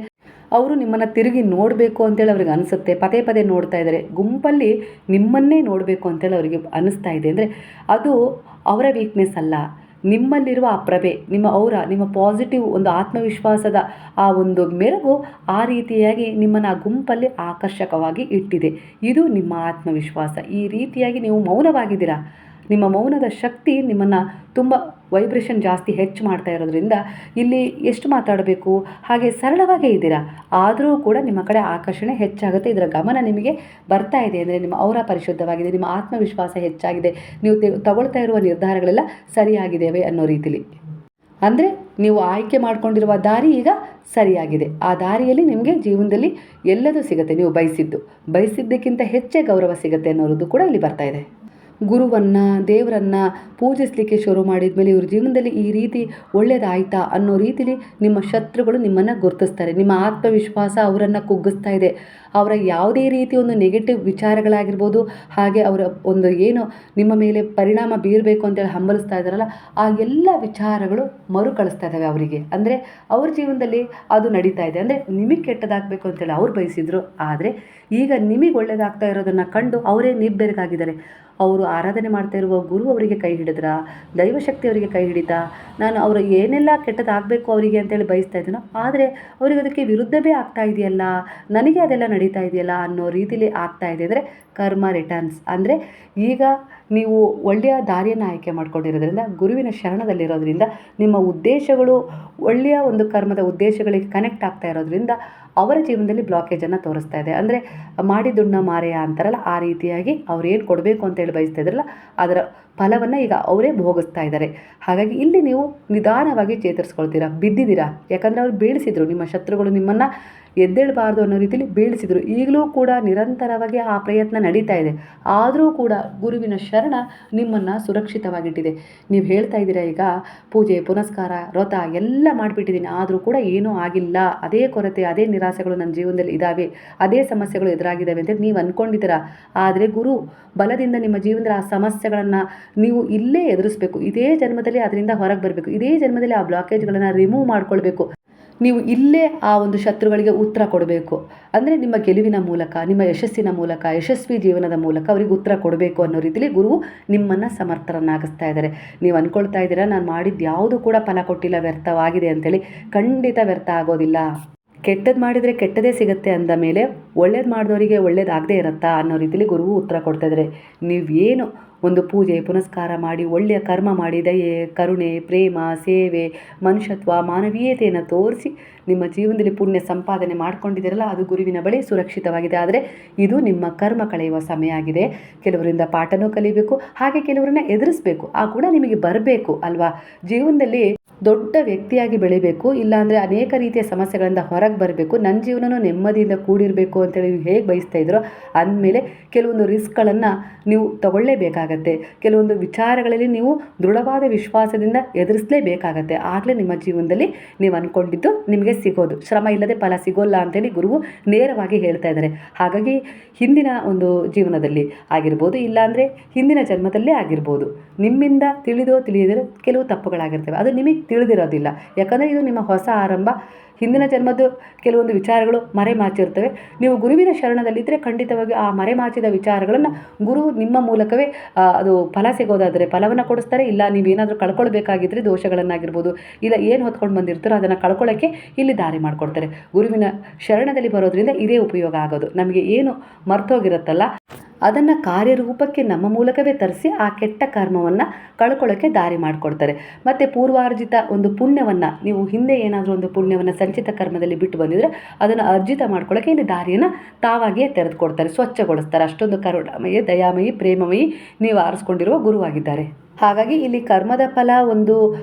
ಅವರು ನಿಮ್ಮನ್ನು ತಿರುಗಿ ನೋಡಬೇಕು ಅಂತೇಳಿ ಅವ್ರಿಗೆ ಅನಿಸುತ್ತೆ. ಪದೇ ಪದೇ ನೋಡ್ತಾ ಇದ್ದಾರೆ. ಗುಂಪಲ್ಲಿ ನಿಮ್ಮನ್ನೇ ನೋಡಬೇಕು ಅಂತೇಳಿ ಅವರಿಗೆ ಅನ್ನಿಸ್ತಾ ಇದೆ. ಅಂದರೆ ಅದು ಅವರ ವೀಕ್ನೆಸ್ ಅಲ್ಲ, ನಿಮ್ಮಲ್ಲಿರುವ ಆ ಪ್ರಭೆ, ನಿಮ್ಮ ಪಾಸಿಟಿವ್ ಒಂದು ಆತ್ಮವಿಶ್ವಾಸದ ಆ ಒಂದು ಮೆರುಗು ಆ ರೀತಿಯಾಗಿ ನಿಮ್ಮನ್ನು ಆ ಗುಂಪಲ್ಲಿ ಆಕರ್ಷಕವಾಗಿ ಇಟ್ಟಿದೆ. ಇದು ನಿಮ್ಮ ಆತ್ಮವಿಶ್ವಾಸ. ಈ ರೀತಿಯಾಗಿ ನೀವು ಮೌನವಾಗಿದ್ದೀರಾ. ನಿಮ್ಮ ಮೌನದ ಶಕ್ತಿ ನಿಮ್ಮನ್ನು ತುಂಬ ವೈಬ್ರೇಷನ್ ಜಾಸ್ತಿ ಹೆಚ್ಚು ಮಾಡ್ತಾ ಇರೋದ್ರಿಂದ ಇಲ್ಲಿ ಎಷ್ಟು ಮಾತಾಡಬೇಕು ಹಾಗೆ ಸರಳವಾಗೇ ಇದ್ದೀರಾ. ಆದರೂ ಕೂಡ ನಿಮ್ಮ ಕಡೆ ಆಕರ್ಷಣೆ ಹೆಚ್ಚಾಗುತ್ತೆ. ಇದರ ಗಮನ ನಿಮಗೆ ಬರ್ತಾ ಇದೆ ಅಂದರೆ ನಿಮ್ಮ ಅವರ ಪರಿಶುದ್ಧವಾಗಿದೆ, ನಿಮ್ಮ ಆತ್ಮವಿಶ್ವಾಸ ಹೆಚ್ಚಾಗಿದೆ, ನೀವು ತಗೊಳ್ತಾ ಇರುವ ನಿರ್ಧಾರಗಳೆಲ್ಲ ಸರಿಯಾಗಿದ್ದೇವೆ ಅನ್ನೋ ರೀತಿಲಿ. ಅಂದರೆ ನೀವು ಆಯ್ಕೆ ಮಾಡಿಕೊಂಡಿರುವ ದಾರಿ ಈಗ ಸರಿಯಾಗಿದೆ. ಆ ದಾರಿಯಲ್ಲಿ ನಿಮಗೆ ಜೀವನದಲ್ಲಿ ಎಲ್ಲದೂ ಸಿಗುತ್ತೆ. ನೀವು ಬಯಸಿದ್ದಕ್ಕಿಂತ ಹೆಚ್ಚೇ ಗೌರವ ಸಿಗುತ್ತೆ ಅನ್ನೋದು ಕೂಡ ಇಲ್ಲಿ ಬರ್ತಾ ಇದೆ. ಗುರುವನ್ನು, ದೇವರನ್ನು ಪೂಜಿಸಲಿಕ್ಕೆ ಶುರು ಮಾಡಿದ ಮೇಲೆ ಇವ್ರ ಜೀವನದಲ್ಲಿ ಈ ರೀತಿ ಒಳ್ಳೆಯದಾಯ್ತಾ ಅನ್ನೋ ರೀತಿಲಿ ನಿಮ್ಮ ಶತ್ರುಗಳು ನಿಮ್ಮನ್ನು ಗುರುತಿಸ್ತಾರೆ. ನಿಮ್ಮ ಆತ್ಮವಿಶ್ವಾಸ ಅವರನ್ನು ಕುಗ್ಗಿಸ್ತಾ ಇದೆ. ಅವರ ಯಾವುದೇ ರೀತಿ ಒಂದು ನೆಗೆಟಿವ್ ವಿಚಾರಗಳಾಗಿರ್ಬೋದು, ಹಾಗೆ ಅವರ ಒಂದು ಏನು ನಿಮ್ಮ ಮೇಲೆ ಪರಿಣಾಮ ಬೀರಬೇಕು ಅಂತೇಳಿ ಹಂಬಲಿಸ್ತಾ ಇದ್ದಾರಲ್ಲ ಆ ಎಲ್ಲ ವಿಚಾರಗಳು ಮರುಕಳಿಸ್ತಾ ಇದ್ದಾವೆ ಅವರಿಗೆ. ಅಂದರೆ ಅವ್ರ ಜೀವನದಲ್ಲಿ ಅದು ನಡೀತಾ ಇದೆ. ಅಂದರೆ ನಿಮಗೆ ಕೆಟ್ಟದಾಗಬೇಕು ಅಂತೇಳಿ ಅವ್ರು ಬಯಸಿದ್ರು, ಆದರೆ ಈಗ ನಿಮಗೆ ಒಳ್ಳೆಯದಾಗ್ತಾ ಇರೋದನ್ನು ಕಂಡು ಅವರೇ ನಿಬ್ಬೆರಗಾಗಿದ್ದಾರೆ. ಅವರು ಆರಾಧನೆ ಮಾಡ್ತಾ ಇರುವ ಗುರು ಅವರಿಗೆ ಕೈ ಹಿಡಿದ್ರ, ದೈವಶಕ್ತಿ ಅವರಿಗೆ ಕೈ ಹಿಡಿತಾ, ನಾನು ಅವರು ಏನೆಲ್ಲ ಕೆಟ್ಟದಾಗಬೇಕು ಅವರಿಗೆ ಅಂತೇಳಿ ಬಯಸ್ತಾ ಇದ್ದೀನೋ ಆದರೆ ಅವರಿಗೆ ಅದಕ್ಕೆ ವಿರುದ್ಧವೇ ಆಗ್ತಾ ಇದೆಯಲ್ಲ, ನನಗೆ ಅದೆಲ್ಲ ನಡೀತಾ ಇದೆಯಲ್ಲ ಅನ್ನೋ ರೀತಿಲಿ ಆಗ್ತಾ ಇದೆ. ಅಂದರೆ ಕರ್ಮ ರಿಟರ್ನ್ಸ್. ಅಂದರೆ ಈಗ ನೀವು ಒಳ್ಳೆಯ ದಾರಿಯನ್ನು ಆಯ್ಕೆ ಮಾಡ್ಕೊಂಡಿರೋದ್ರಿಂದ, ಗುರುವಿನ ಶರಣದಲ್ಲಿರೋದ್ರಿಂದ, ನಿಮ್ಮ ಉದ್ದೇಶಗಳು ಒಳ್ಳೆಯ ಒಂದು ಕರ್ಮದ ಉದ್ದೇಶಗಳಿಗೆ ಕನೆಕ್ಟ್ ಆಗ್ತಾ ಇರೋದ್ರಿಂದ ಅವರ ಜೀವನದಲ್ಲಿ ಬ್ಲಾಕೇಜನ್ನು ತೋರಿಸ್ತಾ ಇದೆ. ಅಂದರೆ ಮಾಡಿದುಣ್ಣ ಮಾರೆಯ ಅಂತಾರಲ್ಲ ಆ ರೀತಿಯಾಗಿ ಅವ್ರು ಏನು ಕೊಡಬೇಕು ಅಂತೇಳಿ ಬಯಸ್ತಾ ಇದ್ರಲ್ಲ ಅದರ ಫಲವನ್ನು ಈಗ ಅವರೇ ಭೋಗಿಸ್ತಾ ಇದ್ದಾರೆ. ಹಾಗಾಗಿ ಇಲ್ಲಿ ನೀವು ನಿಧಾನವಾಗಿ ಚೇತರಿಸ್ಕೊಳ್ತೀರಾ, ಬಿದ್ದಿದ್ದೀರಾ. ಯಾಕಂದರೆ ಅವ್ರು ಬೀಳಿಸಿದ್ರು, ನಿಮ್ಮ ಶತ್ರುಗಳು ನಿಮ್ಮನ್ನು ಎದ್ದೇಳಬಾರ್ದು ಅನ್ನೋ ರೀತಿಯಲ್ಲಿ ಬೀಳಿಸಿದ್ರು. ಈಗಲೂ ಕೂಡ ನಿರಂತರವಾಗಿ ಆ ಪ್ರಯತ್ನ ನಡೀತಾ ಇದೆ. ಆದರೂ ಕೂಡ ಗುರುವಿನ ಶರಣ ನಿಮ್ಮನ್ನು ಸುರಕ್ಷಿತವಾಗಿಟ್ಟಿದೆ. ನೀವು ಹೇಳ್ತಾ ಇದ್ದೀರಾ ಈಗ ಪೂಜೆ ಪುನಸ್ಕಾರ ವ್ರತ ಎಲ್ಲ ಮಾಡಿಬಿಟ್ಟಿದ್ದೀನಿ, ಆದರೂ ಕೂಡ ಏನೂ ಆಗಿಲ್ಲ, ಅದೇ ಕೊರತೆ, ಅದೇ ನಿರಾಸೆಗಳು ನನ್ನ ಜೀವನದಲ್ಲಿ ಇದ್ದಾವೆ, ಅದೇ ಸಮಸ್ಯೆಗಳು ಎದುರಾಗಿದ್ದಾವೆ ಅಂತೇಳಿ ನೀವು ಅಂದ್ಕೊಂಡಿದ್ದೀರಾ. ಆದರೆ ಗುರು ಬಲದಿಂದ ನಿಮ್ಮ ಜೀವನದಲ್ಲಿ ಆ ಸಮಸ್ಯೆಗಳನ್ನು ನೀವು ಇಲ್ಲೇ ಎದುರಿಸಬೇಕು. ಇದೇ ಜನ್ಮದಲ್ಲಿ ಅದರಿಂದ ಹೊರಗೆ ಬರಬೇಕು. ಇದೇ ಜನ್ಮದಲ್ಲಿ ಆ ಬ್ಲಾಕೇಜ್ಗಳನ್ನು ರಿಮೂವ್ ಮಾಡ್ಕೊಳ್ಬೇಕು. ನೀವು ಇಲ್ಲೇ ಆ ಒಂದು ಶತ್ರುಗಳಿಗೆ ಉತ್ತರ ಕೊಡಬೇಕು. ಅಂದರೆ ನಿಮ್ಮ ಗೆಲುವಿನ ಮೂಲಕ, ನಿಮ್ಮ ಯಶಸ್ಸಿನ ಮೂಲಕ, ಯಶಸ್ವಿ ಜೀವನದ ಮೂಲಕ ಅವರಿಗೆ ಉತ್ತರ ಕೊಡಬೇಕು ಅನ್ನೋ ರೀತಿಯಲ್ಲಿ ಗುರು ನಿಮ್ಮನ್ನು ಸಮರ್ಥರನ್ನಾಗಿಸ್ತಾ ಇದ್ದಾರೆ. ನೀವು ಅಂದ್ಕೊಳ್ತಾ ಇದ್ದೀರಾ ನಾನು ಮಾಡಿದ್ದು ಯಾವುದು ಕೂಡ ಫಲ ಕೊಟ್ಟಿಲ್ಲ, ವ್ಯರ್ಥವಾಗಿದೆ ಅಂತೇಳಿ. ಖಂಡಿತ ವ್ಯರ್ಥ ಆಗೋದಿಲ್ಲ. ಕೆಟ್ಟದ್ದು ಮಾಡಿದರೆ ಕೆಟ್ಟದೇ ಸಿಗುತ್ತೆ ಅಂದ ಮೇಲೆ ಒಳ್ಳೇದು ಮಾಡಿದವರಿಗೆ ಒಳ್ಳೇದಾಗದೇ ಇರುತ್ತಾ ಅನ್ನೋ ರೀತಿಯಲ್ಲಿ ಗುರುವು ಉತ್ತರ ಕೊಡ್ತಾ ಇದ್ದಾರೆ. ನೀವೇನು ಒಂದು ಪೂಜೆ ಪುನಸ್ಕಾರ ಮಾಡಿ, ಒಳ್ಳೆಯ ಕರ್ಮ ಮಾಡಿ, ದಯೆ, ಕರುಣೆ, ಪ್ರೇಮ, ಸೇವೆ, ಮನುಷ್ಯತ್ವ, ಮಾನವೀಯತೆಯನ್ನು ತೋರಿಸಿ ನಿಮ್ಮ ಜೀವನದಲ್ಲಿ ಪುಣ್ಯ ಸಂಪಾದನೆ ಮಾಡ್ಕೊಂಡಿದ್ದೀರಲ್ಲ ಅದು ಗುರುವಿನ ಬಳಿ ಸುರಕ್ಷಿತವಾಗಿದೆ. ಆದರೆ ಇದು ನಿಮ್ಮ ಕರ್ಮ ಕಳೆಯುವ ಸಮಯ ಆಗಿದೆ. ಕೆಲವರಿಂದ ಪಾಠನೂ ಕಲಿಬೇಕು, ಹಾಗೆ ಕೆಲವರನ್ನ ಎದುರಿಸಬೇಕು. ಆ ಗುಣ ನಿಮಗೆ ಬರಬೇಕು ಅಲ್ವಾ. ಜೀವನದಲ್ಲಿ ದೊಡ್ಡ ವ್ಯಕ್ತಿಯಾಗಿ ಬೆಳಿಬೇಕು, ಇಲ್ಲಾಂದರೆ ಅನೇಕ ರೀತಿಯ ಸಮಸ್ಯೆಗಳಿಂದ ಹೊರಗೆ ಬರಬೇಕು, ನನ್ನ ಜೀವನನೂ ನೆಮ್ಮದಿಯಿಂದ ಕೂಡಿರಬೇಕು ಅಂತೇಳಿ ನೀವು ಹೇಗೆ ಬಯಸ್ತಾ ಇದ್ದೀರೋ ಅಂದಮೇಲೆ ಕೆಲವೊಂದು ರಿಸ್ಕ್ಗಳನ್ನು ನೀವು ತಗೊಳ್ಳೇಬೇಕಾಗತ್ತೆ. ಕೆಲವೊಂದು ವಿಚಾರಗಳಲ್ಲಿ ನೀವು ದೃಢವಾದ ವಿಶ್ವಾಸದಿಂದ ಎದುರಿಸಲೇಬೇಕಾಗತ್ತೆ. ಆಗಲೇ ನಿಮ್ಮ ಜೀವನದಲ್ಲಿ ನೀವು ಅಂದ್ಕೊಂಡಿದ್ದು ನಿಮಗೆ ಸಿಗೋದು. ಶ್ರಮ ಇಲ್ಲದೆ ಫಲ ಸಿಗೋಲ್ಲ ಅಂತೇಳಿ ಗುರುವು ನೇರವಾಗಿ ಹೇಳ್ತಾ ಇದ್ದಾರೆ. ಹಾಗಾಗಿ ಹಿಂದಿನ ಒಂದು ಜೀವನದಲ್ಲಿ ಆಗಿರ್ಬೋದು, ಇಲ್ಲಾಂದರೆ ಹಿಂದಿನ ಜನ್ಮದಲ್ಲೇ ಆಗಿರ್ಬೋದು, ನಿಮ್ಮಿಂದ ತಿಳಿದೋ ತಿಳಿಯದಿರೋ ಕೆಲವು ತಪ್ಪುಗಳಾಗಿರ್ತವೆ. ಅದು ನಿಮಗೆ ತಿಳಿದಿರೋದಿಲ್ಲ. ಯಾಕಂದರೆ ಇದು ನಿಮ್ಮ ಹೊಸ ಆರಂಭ. ಹಿಂದಿನ ಜನ್ಮದ್ದು ಕೆಲವೊಂದು ವಿಚಾರಗಳು ಮರೆಮಾಚಿರ್ತವೆ. ನೀವು ಗುರುವಿನ ಶರಣದಲ್ಲಿದ್ದರೆ ಖಂಡಿತವಾಗಿ ಆ ಮರೆಮಾಚಿದ ವಿಚಾರಗಳನ್ನು ಗುರು ನಿಮ್ಮ ಮೂಲಕವೇ ಅದು ಫಲ ಸಿಗೋದಾದರೆ ಫಲವನ್ನು ಕೊಡಿಸ್ತಾರೆ. ಇಲ್ಲ ನೀವೇನಾದರೂ ಕಳ್ಕೊಳ್ಬೇಕಾಗಿದ್ದರೆ ದೋಷಗಳನ್ನಾಗಿರ್ಬೋದು, ಇಲ್ಲ ಏನು ಹೊತ್ಕೊಂಡು ಬಂದಿರ್ತಾರೋ ಅದನ್ನು ಕಳ್ಕೊಳ್ಳೋಕ್ಕೆ ಇಲ್ಲಿ ದಾರಿ ಮಾಡಿಕೊಡ್ತಾರೆ. ಗುರುವಿನ ಶರಣದಲ್ಲಿ ಬರೋದ್ರಿಂದ ಇದೇ ಉಪಯೋಗ ಆಗೋದು. ನಮಗೆ ಏನು ಮರ್ತೋಗಿರುತ್ತಲ್ಲ ಅದನ್ನು ಕಾರ್ಯರೂಪಕ್ಕೆ ನಮ್ಮ ಮೂಲಕವೇ ತರಿಸಿ ಆ ಕೆಟ್ಟ ಕರ್ಮವನ್ನು ಕಳ್ಕೊಳ್ಳೋಕ್ಕೆ ದಾರಿ ಮಾಡಿಕೊಡ್ತಾರೆ. ಮತ್ತು ಪೂರ್ವಾರ್ಜಿತ ಒಂದು ಪುಣ್ಯವನ್ನು, ನೀವು ಹಿಂದೆ ಏನಾದರೂ ಒಂದು ಪುಣ್ಯವನ್ನು ಸಂಚಿತ ಕರ್ಮದಲ್ಲಿ ಬಿಟ್ಟು ಬಂದಿದ್ದರೆ ಅದನ್ನು ಅರ್ಜಿತ ಮಾಡ್ಕೊಳ್ಳೋಕ್ಕೆ ಇಲ್ಲಿ ದಾರಿಯನ್ನು ತಾವಾಗಿಯೇ ತೆರೆದುಕೊಡ್ತಾರೆ, ಸ್ವಚ್ಛಗೊಳಿಸ್ತಾರೆ. ಅಷ್ಟೊಂದು ಕರುಣಾಮಯಿ, ದಯಾಮಯಿ, ಪ್ರೇಮಮಯಿ ನೀವು ಆರಿಸ್ಕೊಂಡಿರುವ ಗುರುವಾಗಿದ್ದಾರೆ. ಹಾಗಾಗಿ ಇಲ್ಲಿ ಕರ್ಮದ ಫಲ ಒಂದು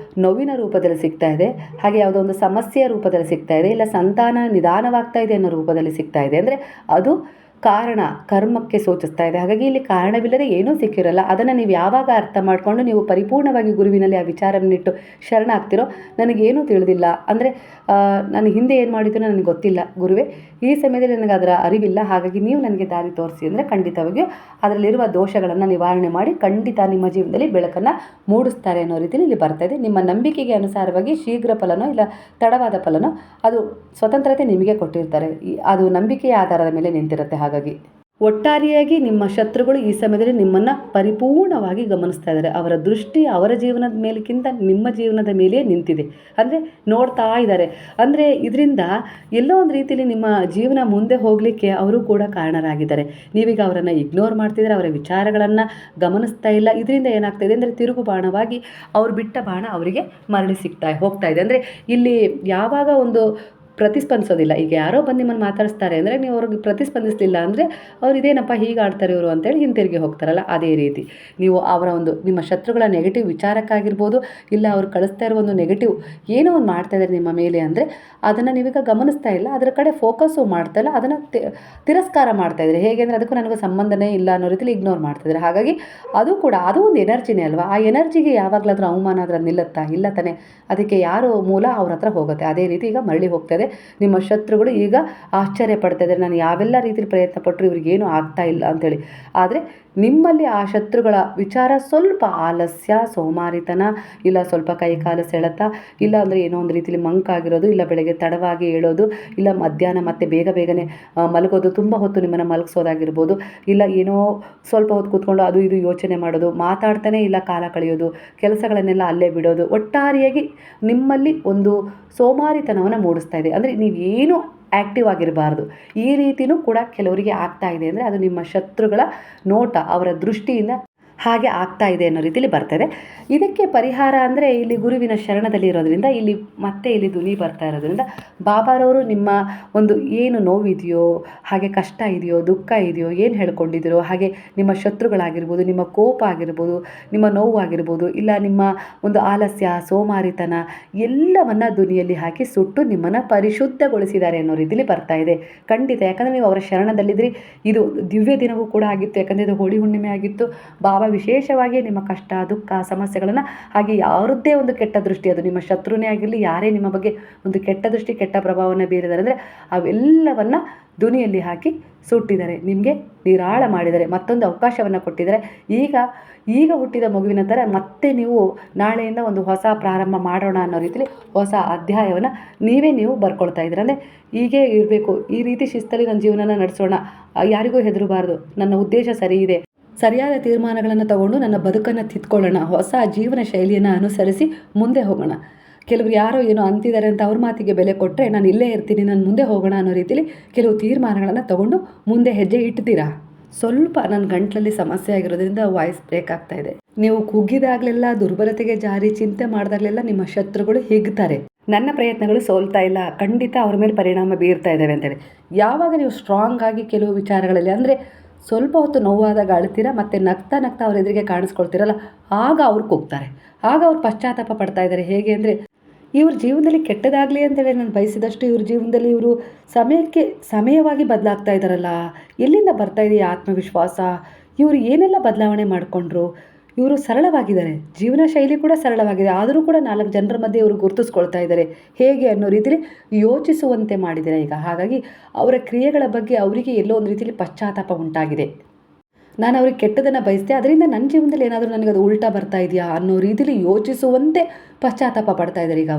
ನೋವಿನ ರೂಪದಲ್ಲಿ ಸಿಗ್ತಾ ಇದೆ, ಹಾಗೆ ಯಾವುದೋ ಒಂದು ಸಮಸ್ಯೆಯ ರೂಪದಲ್ಲಿ ಸಿಗ್ತಾ ಇದೆ, ಇಲ್ಲ ಸಂತಾನ ನಿಧಾನವಾಗ್ತಾ ಇದೆ ಅನ್ನೋ ರೂಪದಲ್ಲಿ ಸಿಗ್ತಾ ಇದೆ. ಅಂದರೆ ಅದು ಕಾರಣ ಕರ್ಮಕ್ಕೆ ಸೂಚಿಸ್ತಾ ಇದೆ. ಹಾಗಾಗಿ ಇಲ್ಲಿ ಕಾರಣವಿಲ್ಲದೆ ಏನೂ ಸಿಕ್ಕಿರಲ್ಲ. ಅದನ್ನು ನೀವು ಯಾವಾಗ ಅರ್ಥ ಮಾಡಿಕೊಂಡು ನೀವು ಪರಿಪೂರ್ಣವಾಗಿ ಗುರುವಿನಲ್ಲಿ ಆ ವಿಚಾರವನ್ನಿಟ್ಟು ಶರಣಾಗ್ತಿರೋ, ನನಗೇನೂ ತಿಳಿದಿಲ್ಲ ಅಂದರೆ ನಾನು ಹಿಂದೆ ಏನು ಮಾಡಿದ್ರು ನನಗೆ ಗೊತ್ತಿಲ್ಲ ಗುರುವೇ, ಈ ಸಮಯದಲ್ಲಿ ನನಗೆ ಅದರ ಅರಿವಿಲ್ಲ, ಹಾಗಾಗಿ ನೀವು ನನಗೆ ದಾರಿ ತೋರಿಸಿ ಅಂದರೆ ಖಂಡಿತವಾಗಿಯೂ ಅದರಲ್ಲಿರುವ ದೋಷಗಳನ್ನು ನಿವಾರಣೆ ಮಾಡಿ ಖಂಡಿತ ನಿಮ್ಮ ಜೀವನದಲ್ಲಿ ಬೆಳಕನ್ನು ಮೂಡಿಸ್ತಾರೆ ಅನ್ನೋ ರೀತಿಯಲ್ಲಿ ಇಲ್ಲಿ ಬರ್ತಾ ಇದೆ. ನಿಮ್ಮ ನಂಬಿಕೆಗೆ ಅನುಸಾರವಾಗಿ ಶೀಘ್ರ ಫಲನೋ ಇಲ್ಲ ತಡವಾದ ಫಲನೋ ಅದು ಸ್ವತಂತ್ರತೆ ನಿಮಗೆ ಕೊಟ್ಟಿರ್ತಾರೆ. ಅದು ನಂಬಿಕೆಯ ಆಧಾರದ ಮೇಲೆ ನಿಂತಿರುತ್ತೆ. ಹಾಗಾಗಿ ಒಟ್ಟಾರೆಯಾಗಿ ನಿಮ್ಮ ಶತ್ರುಗಳು ಈ ಸಮಯದಲ್ಲಿ ನಿಮ್ಮನ್ನು ಪರಿಪೂರ್ಣವಾಗಿ ಗಮನಿಸ್ತಾ ಇದ್ದಾರೆ. ಅವರ ದೃಷ್ಟಿ ಅವರ ಜೀವನದ ಮೇಲಕ್ಕಿಂತ ನಿಮ್ಮ ಜೀವನದ ಮೇಲೇ ನಿಂತಿದೆ. ಅಂದರೆ ನೋಡ್ತಾ ಇದ್ದಾರೆ. ಅಂದರೆ ಇದರಿಂದ ಎಲ್ಲೋ ಒಂದು ರೀತಿಯಲ್ಲಿ ನಿಮ್ಮ ಜೀವನ ಮುಂದೆ ಹೋಗಲಿಕ್ಕೆ ಅವರು ಕೂಡ ಕಾರಣರಾಗಿದ್ದಾರೆ. ನೀವೀಗ ಅವರನ್ನು ಇಗ್ನೋರ್ ಮಾಡ್ತಿದ್ದಾರೆ, ಅವರ ವಿಚಾರಗಳನ್ನು ಗಮನಿಸ್ತಾ ಇಲ್ಲ. ಇದರಿಂದ ಏನಾಗ್ತಾಯಿದೆ ಅಂದರೆ ತಿರುಗು ಬಾಣವಾಗಿ ಅವ್ರು ಬಿಟ್ಟ ಬಾಣ ಅವರಿಗೆ ಮರಳಿ ಹೋಗ್ತಾ ಇದೆ. ಅಂದರೆ ಇಲ್ಲಿ ಯಾವಾಗ ಒಂದು ಪ್ರತಿಸ್ಪಂದಿಸೋದಿಲ್ಲ. ಈಗ ಯಾರೋ ಬಂದು ನಿಮ್ಮನ್ನು ಮಾತಾಡಿಸ್ತಾರೆ ಅಂದರೆ ನೀವು ಅವ್ರಿಗೆ ಪ್ರತಿಸ್ಪಂದಿಸಲಿಲ್ಲ ಅಂದರೆ ಅವ್ರು ಇದೇನಪ್ಪ ಹೀಗೆ ಆಡ್ತಾರೆ ಇವರು ಅಂತೇಳಿ ಹಿಂತಿರುಗಿ ಹೋಗ್ತಾರಲ್ಲ, ಅದೇ ರೀತಿ ನೀವು ಅವರ ಒಂದು ನಿಮ್ಮ ಶತ್ರುಗಳ ನೆಗೆಟಿವ್ ವಿಚಾರಕ್ಕಾಗಿರ್ಬೋದು, ಇಲ್ಲ ಅವ್ರು ಕಳಿಸ್ತಾ ಇರೋ ಒಂದು ನೆಗೆಟಿವ್ ಏನೋ ಒಂದು ಮಾಡ್ತಾ ಇದ್ದಾರೆ ನಿಮ್ಮ ಮೇಲೆ ಅಂದರೆ ಅದನ್ನು ನೀವೀಗ ಗಮನಿಸ್ತಾ ಇಲ್ಲ, ಅದರ ಕಡೆ ಫೋಕಸ್ಸು ಮಾಡ್ತಾ ಇಲ್ಲ, ಅದನ್ನು ತಿರಸ್ಕಾರ ಮಾಡ್ತಾಯಿದ್ರೆ. ಹೇಗೆ ಅಂದರೆ ಅದಕ್ಕೂ ನನಗೂ ಸಂಬಂಧನೇ ಇಲ್ಲ ಅನ್ನೋ ರೀತಿಲಿ ಇಗ್ನೋರ್ ಮಾಡ್ತಾಯಿದ್ದಾರೆ. ಹಾಗಾಗಿ ಅದು ಒಂದು ಎನರ್ಜಿನೇ ಅಲ್ವಾ. ಆ ಎನರ್ಜಿಗೆ ಯಾವಾಗಲಾದರೂ ಅವಮಾನ ಆದರೆ ನಿಲ್ಲುತ್ತಾ? ಇಲ್ಲ ತಾನೆ. ಅದಕ್ಕೆ ಯಾರು ಮೂಲ ಅವ್ರ ಹತ್ರ ಹೋಗುತ್ತೆ. ಅದೇ ರೀತಿ ಈಗ ಮರಳಿ ಹೋಗ್ತಾಯಿದೆ. ನಿಮ್ಮ ಶತ್ರುಗಳು ಈಗ ಆಶ್ಚರ್ಯ ಪಡ್ತಾ ಇದ್ದಾರೆ, ನಾನು ಯಾವೆಲ್ಲ ರೀತಿಯಲ್ಲಿ ಪ್ರಯತ್ನ ಪಟ್ಟರು ಇವ್ರಿಗೇನು ಆಗ್ತಾ ಇಲ್ಲ ಅಂಥೇಳಿ. ಆದರೆ ನಿಮ್ಮಲ್ಲಿ ಆ ಶತ್ರುಗಳ ವಿಚಾರ ಸ್ವಲ್ಪ ಆಲಸ್ಯ, ಸೋಮಾರಿತನ, ಇಲ್ಲ ಸ್ವಲ್ಪ ಕೈಕಾಲು ಸೆಳೆತ, ಇಲ್ಲ ಅಂದರೆ ಏನೋ ಒಂದು ರೀತಿಯಲ್ಲಿ ಮಂಕಾಗಿರೋದು, ಇಲ್ಲ ಬೆಳಗ್ಗೆ ತಡವಾಗಿ ಹೇಳೋದು, ಇಲ್ಲ ಮಧ್ಯಾಹ್ನ ಮತ್ತೆ ಬೇಗನೆ ಮಲಗೋದು, ತುಂಬ ಹೊತ್ತು ನಿಮ್ಮನ್ನು ಮಲಗಿಸೋದಾಗಿರ್ಬೋದು, ಇಲ್ಲ ಏನೋ ಸ್ವಲ್ಪ ಹೊತ್ತು ಕೂತ್ಕೊಂಡು ಅದು ಇದು ಯೋಚನೆ ಮಾಡೋದು, ಮಾತಾಡ್ತಾನೆ ಇಲ್ಲ ಕಾಲ ಕಳೆಯೋದು, ಕೆಲಸಗಳನ್ನೆಲ್ಲ ಅಲ್ಲೇ ಬಿಡೋದು, ಒಟ್ಟಾರೆಯಾಗಿ ನಿಮ್ಮಲ್ಲಿ ಒಂದು ಸೋಮಾರಿತನವನ್ನು ಮೂಡಿಸ್ತಾ ಇದೆ. ಅಂದರೆ ನೀವೇನು ಆ್ಯಕ್ಟಿವ್ ಆಗಿರಬಾರ್ದು. ಈ ರೀತಿಯೂ ಕೂಡ ಕೆಲವರಿಗೆ ಆಗ್ತಾ ಇದೆ. ಅಂದರೆ ಅದು ನಿಮ್ಮ ಶತ್ರುಗಳ ನೋಟ, ಅವರ ದೃಷ್ಟಿಯಿಂದ ಹಾಗೆ ಆಗ್ತಾ ಇದೆ ಅನ್ನೋ ರೀತಿಯಲ್ಲಿ ಬರ್ತದೆ. ಇದಕ್ಕೆ ಪರಿಹಾರ ಅಂದರೆ ಇಲ್ಲಿ ಗುರುವಿನ ಶರಣದಲ್ಲಿ ಇರೋದ್ರಿಂದ ಇಲ್ಲಿ ಧ್ವನಿ ಬರ್ತಾ ಇರೋದ್ರಿಂದ ಬಾಬಾರವರು ನಿಮ್ಮ ಒಂದು ಏನು ನೋವಿದೆಯೋ, ಹಾಗೆ ಕಷ್ಟ ಇದೆಯೋ, ದುಃಖ ಇದೆಯೋ, ಏನು ಹೇಳ್ಕೊಂಡಿದ್ದೀರೋ, ಹಾಗೆ ನಿಮ್ಮ ಶತ್ರುಗಳಾಗಿರ್ಬೋದು, ನಿಮ್ಮ ಕೋಪ ಆಗಿರ್ಬೋದು, ನಿಮ್ಮ ನೋವು ಆಗಿರ್ಬೋದು, ಇಲ್ಲ ನಿಮ್ಮ ಒಂದು ಆಲಸ್ಯ, ಸೋಮಾರಿತನ ಎಲ್ಲವನ್ನ ಧ್ವನಿಯಲ್ಲಿ ಹಾಕಿ ಸುಟ್ಟು ನಿಮ್ಮನ್ನು ಪರಿಶುದ್ಧಗೊಳಿಸಿದ್ದಾರೆ ಅನ್ನೋ ರೀತಿಯಲ್ಲಿ ಬರ್ತಾ ಇದೆ. ಖಂಡಿತ. ಯಾಕಂದರೆ ನೀವು ಅವರ ಶರಣದಲ್ಲಿದ್ದರೆ ಇದು ದಿವ್ಯ ದಿನವೂ ಕೂಡ ಆಗಿತ್ತು. ಯಾಕಂದರೆ ಇದು ಹೋಳಿ ಹುಣ್ಣಿಮೆ ಆಗಿತ್ತು. ಬಾಬಾ ವಿಶೇಷವಾಗಿ ನಿಮ್ಮ ಕಷ್ಟ, ದುಃಖ, ಸಮಸ್ಯೆಗಳನ್ನು ಹಾಗೆ ಯಾರದ್ದೇ ಒಂದು ಕೆಟ್ಟ ದೃಷ್ಟಿ, ಅದು ನಿಮ್ಮ ಶತ್ರುನೇ ಆಗಿರಲಿ, ಯಾರೇ ನಿಮ್ಮ ಬಗ್ಗೆ ಒಂದು ಕೆಟ್ಟ ದೃಷ್ಟಿ, ಕೆಟ್ಟ ಪ್ರಭಾವವನ್ನು ಬೀರಿದ್ದಾರೆ ಅಂದರೆ ಅವೆಲ್ಲವನ್ನು ಧ್ವನಿಯಲ್ಲಿ ಹಾಕಿ ಸುಟ್ಟಿದ್ದಾರೆ. ನಿಮಗೆ ನಿರಾಳ ಮಾಡಿದ್ದಾರೆ. ಮತ್ತೊಂದು ಅವಕಾಶವನ್ನು ಕೊಟ್ಟಿದ್ದಾರೆ. ಈಗ ಹುಟ್ಟಿದ ಮಗುವಿನ ಥರ ಮತ್ತೆ ನೀವು ನಾಳೆಯಿಂದ ಒಂದು ಹೊಸ ಪ್ರಾರಂಭ ಮಾಡೋಣ ಅನ್ನೋ ರೀತಿಯಲ್ಲಿ ಹೊಸ ಅಧ್ಯಾಯವನ್ನು ನೀವು ಬರ್ಕೊಳ್ತಾ ಇದ್ದೀರ. ಅಂದರೆ ಹೀಗೇ ಇರಬೇಕು, ಈ ರೀತಿ ಶಿಸ್ತಲ್ಲಿ ನನ್ನ ಜೀವನನ ನಡೆಸೋಣ, ಯಾರಿಗೂ ಹೆದರಬಾರ್ದು, ನನ್ನ ಉದ್ದೇಶ ಸರಿ ಇದೆ, ಸರಿಯಾದ ತೀರ್ಮಾನಗಳನ್ನು ತಗೊಂಡು ನನ್ನ ಬದುಕನ್ನು ತಿದ್ಕೊಳ್ಳೋಣ, ಹೊಸ ಜೀವನ ಶೈಲಿಯನ್ನು ಅನುಸರಿಸಿ ಮುಂದೆ ಹೋಗೋಣ. ಕೆಲವರು ಯಾರೋ ಏನೋ ಅಂತಿದ್ದಾರೆ ಅಂತ ಅವ್ರ ಮಾತಿಗೆ ಬೆಲೆ ಕೊಟ್ಟರೆ ನಾನು ಇಲ್ಲೇ ಇರ್ತೀನಿ, ನಾನು ಮುಂದೆ ಹೋಗೋಣ ಅನ್ನೋ ರೀತಿಯಲ್ಲಿ ಕೆಲವು ತೀರ್ಮಾನಗಳನ್ನು ತಗೊಂಡು ಮುಂದೆ ಹೆಜ್ಜೆ ಇಡ್ತೀರಾ. ಸ್ವಲ್ಪ ನನ್ನ ಗಂಟಲಲ್ಲಿ ಸಮಸ್ಯೆ ಆಗಿರೋದ್ರಿಂದ ವಾಯ್ಸ್ ಬ್ರೇಕ್ ಆಗ್ತಾ ಇದೆ. ನೀವು ಕುಗ್ಗಿದಾಗಲೆಲ್ಲ, ದುರ್ಬಲತೆಗೆ ಜಾರಿ ಚಿಂತೆ ಮಾಡಿದಾಗಲೆಲ್ಲ ನಿಮ್ಮ ಶತ್ರುಗಳು ಹಿಗ್ತಾರೆ. ನನ್ನ ಪ್ರಯತ್ನಗಳು ಸೋಲ್ತಾ ಇಲ್ಲ, ಖಂಡಿತ ಅವ್ರ ಮೇಲೆ ಪರಿಣಾಮ ಬೀರ್ತಾ ಇದ್ದಾವೆ ಅಂತೇಳಿ. ಯಾವಾಗ ನೀವು ಸ್ಟ್ರಾಂಗ್ ಆಗಿ ಕೆಲವು ವಿಚಾರಗಳಲ್ಲಿ ಅಂದರೆ ಸ್ವಲ್ಪ ಹೊತ್ತು ನೋವಾದಾಗ ಅಳ್ತೀರಾ, ಮತ್ತು ನಗ್ತಾ ಅವ್ರ ಎದುರಿಗೆ ಕಾಣಿಸ್ಕೊಳ್ತೀರಲ್ಲ, ಆಗ ಅವ್ರು ಕೂಗ್ತಾರೆ, ಆಗ ಅವ್ರು ಪಶ್ಚಾತ್ತಾಪ ಪಡ್ತಾ ಇದ್ದಾರೆ. ಹೇಗೆ ಅಂದರೆ ಇವ್ರ ಜೀವನದಲ್ಲಿ ಕೆಟ್ಟದಾಗಲಿ ಅಂತೇಳಿ ನಾನು ಬಯಸಿದಷ್ಟು ಇವ್ರ ಜೀವನದಲ್ಲಿ ಇವರು ಸಮಯವಾಗಿ ಬದಲಾಗ್ತಾ ಇದ್ದಾರಲ್ಲ, ಎಲ್ಲಿಂದ ಬರ್ತಾ ಇದೆ ಆತ್ಮವಿಶ್ವಾಸ? ಇವರು ಏನೆಲ್ಲ ಬದಲಾವಣೆ ಮಾಡಿಕೊಂಡ್ರು? ಇವರು ಸರಳವಾಗಿದ್ದಾರೆ, ಜೀವನ ಶೈಲಿ ಕೂಡ ಸರಳವಾಗಿದೆ, ಆದರೂ ಕೂಡ 4 ಜನರ ಮಧ್ಯೆ ಇವರು ಗುರುತಿಸ್ಕೊಳ್ತಾ ಇದ್ದಾರೆ ಹೇಗೆ ಅನ್ನೋ ರೀತಿಯಲ್ಲಿ ಯೋಚಿಸುವಂತೆ ಮಾಡಿದ್ದಾರೆ ಈಗ. ಹಾಗಾಗಿ ಅವರ ಕ್ರಿಯೆಗಳ ಬಗ್ಗೆ ಅವರಿಗೆ ಎಲ್ಲೋ ಒಂದು ರೀತಿಯಲ್ಲಿ ಪಶ್ಚಾತ್ತಾಪ ಉಂಟಾಗಿದೆ. ನಾನು ಅವ್ರಿಗೆ ಕೆಟ್ಟದನ್ನು ಬಯಸಿದೆ, ಅದರಿಂದ ನನ್ನ ಜೀವನದಲ್ಲಿ ಏನಾದರೂ ನನಗೆ ಅದು ಉಲ್ಟಾ ಬರ್ತಾ ಇದೆಯಾ ಅನ್ನೋ ರೀತಿಯಲ್ಲಿ ಯೋಚಿಸುವಂತೆ ಪಶ್ಚಾತ್ತಾಪ ಪಡ್ತಾ ಇದ್ದಾರೆ ಈಗ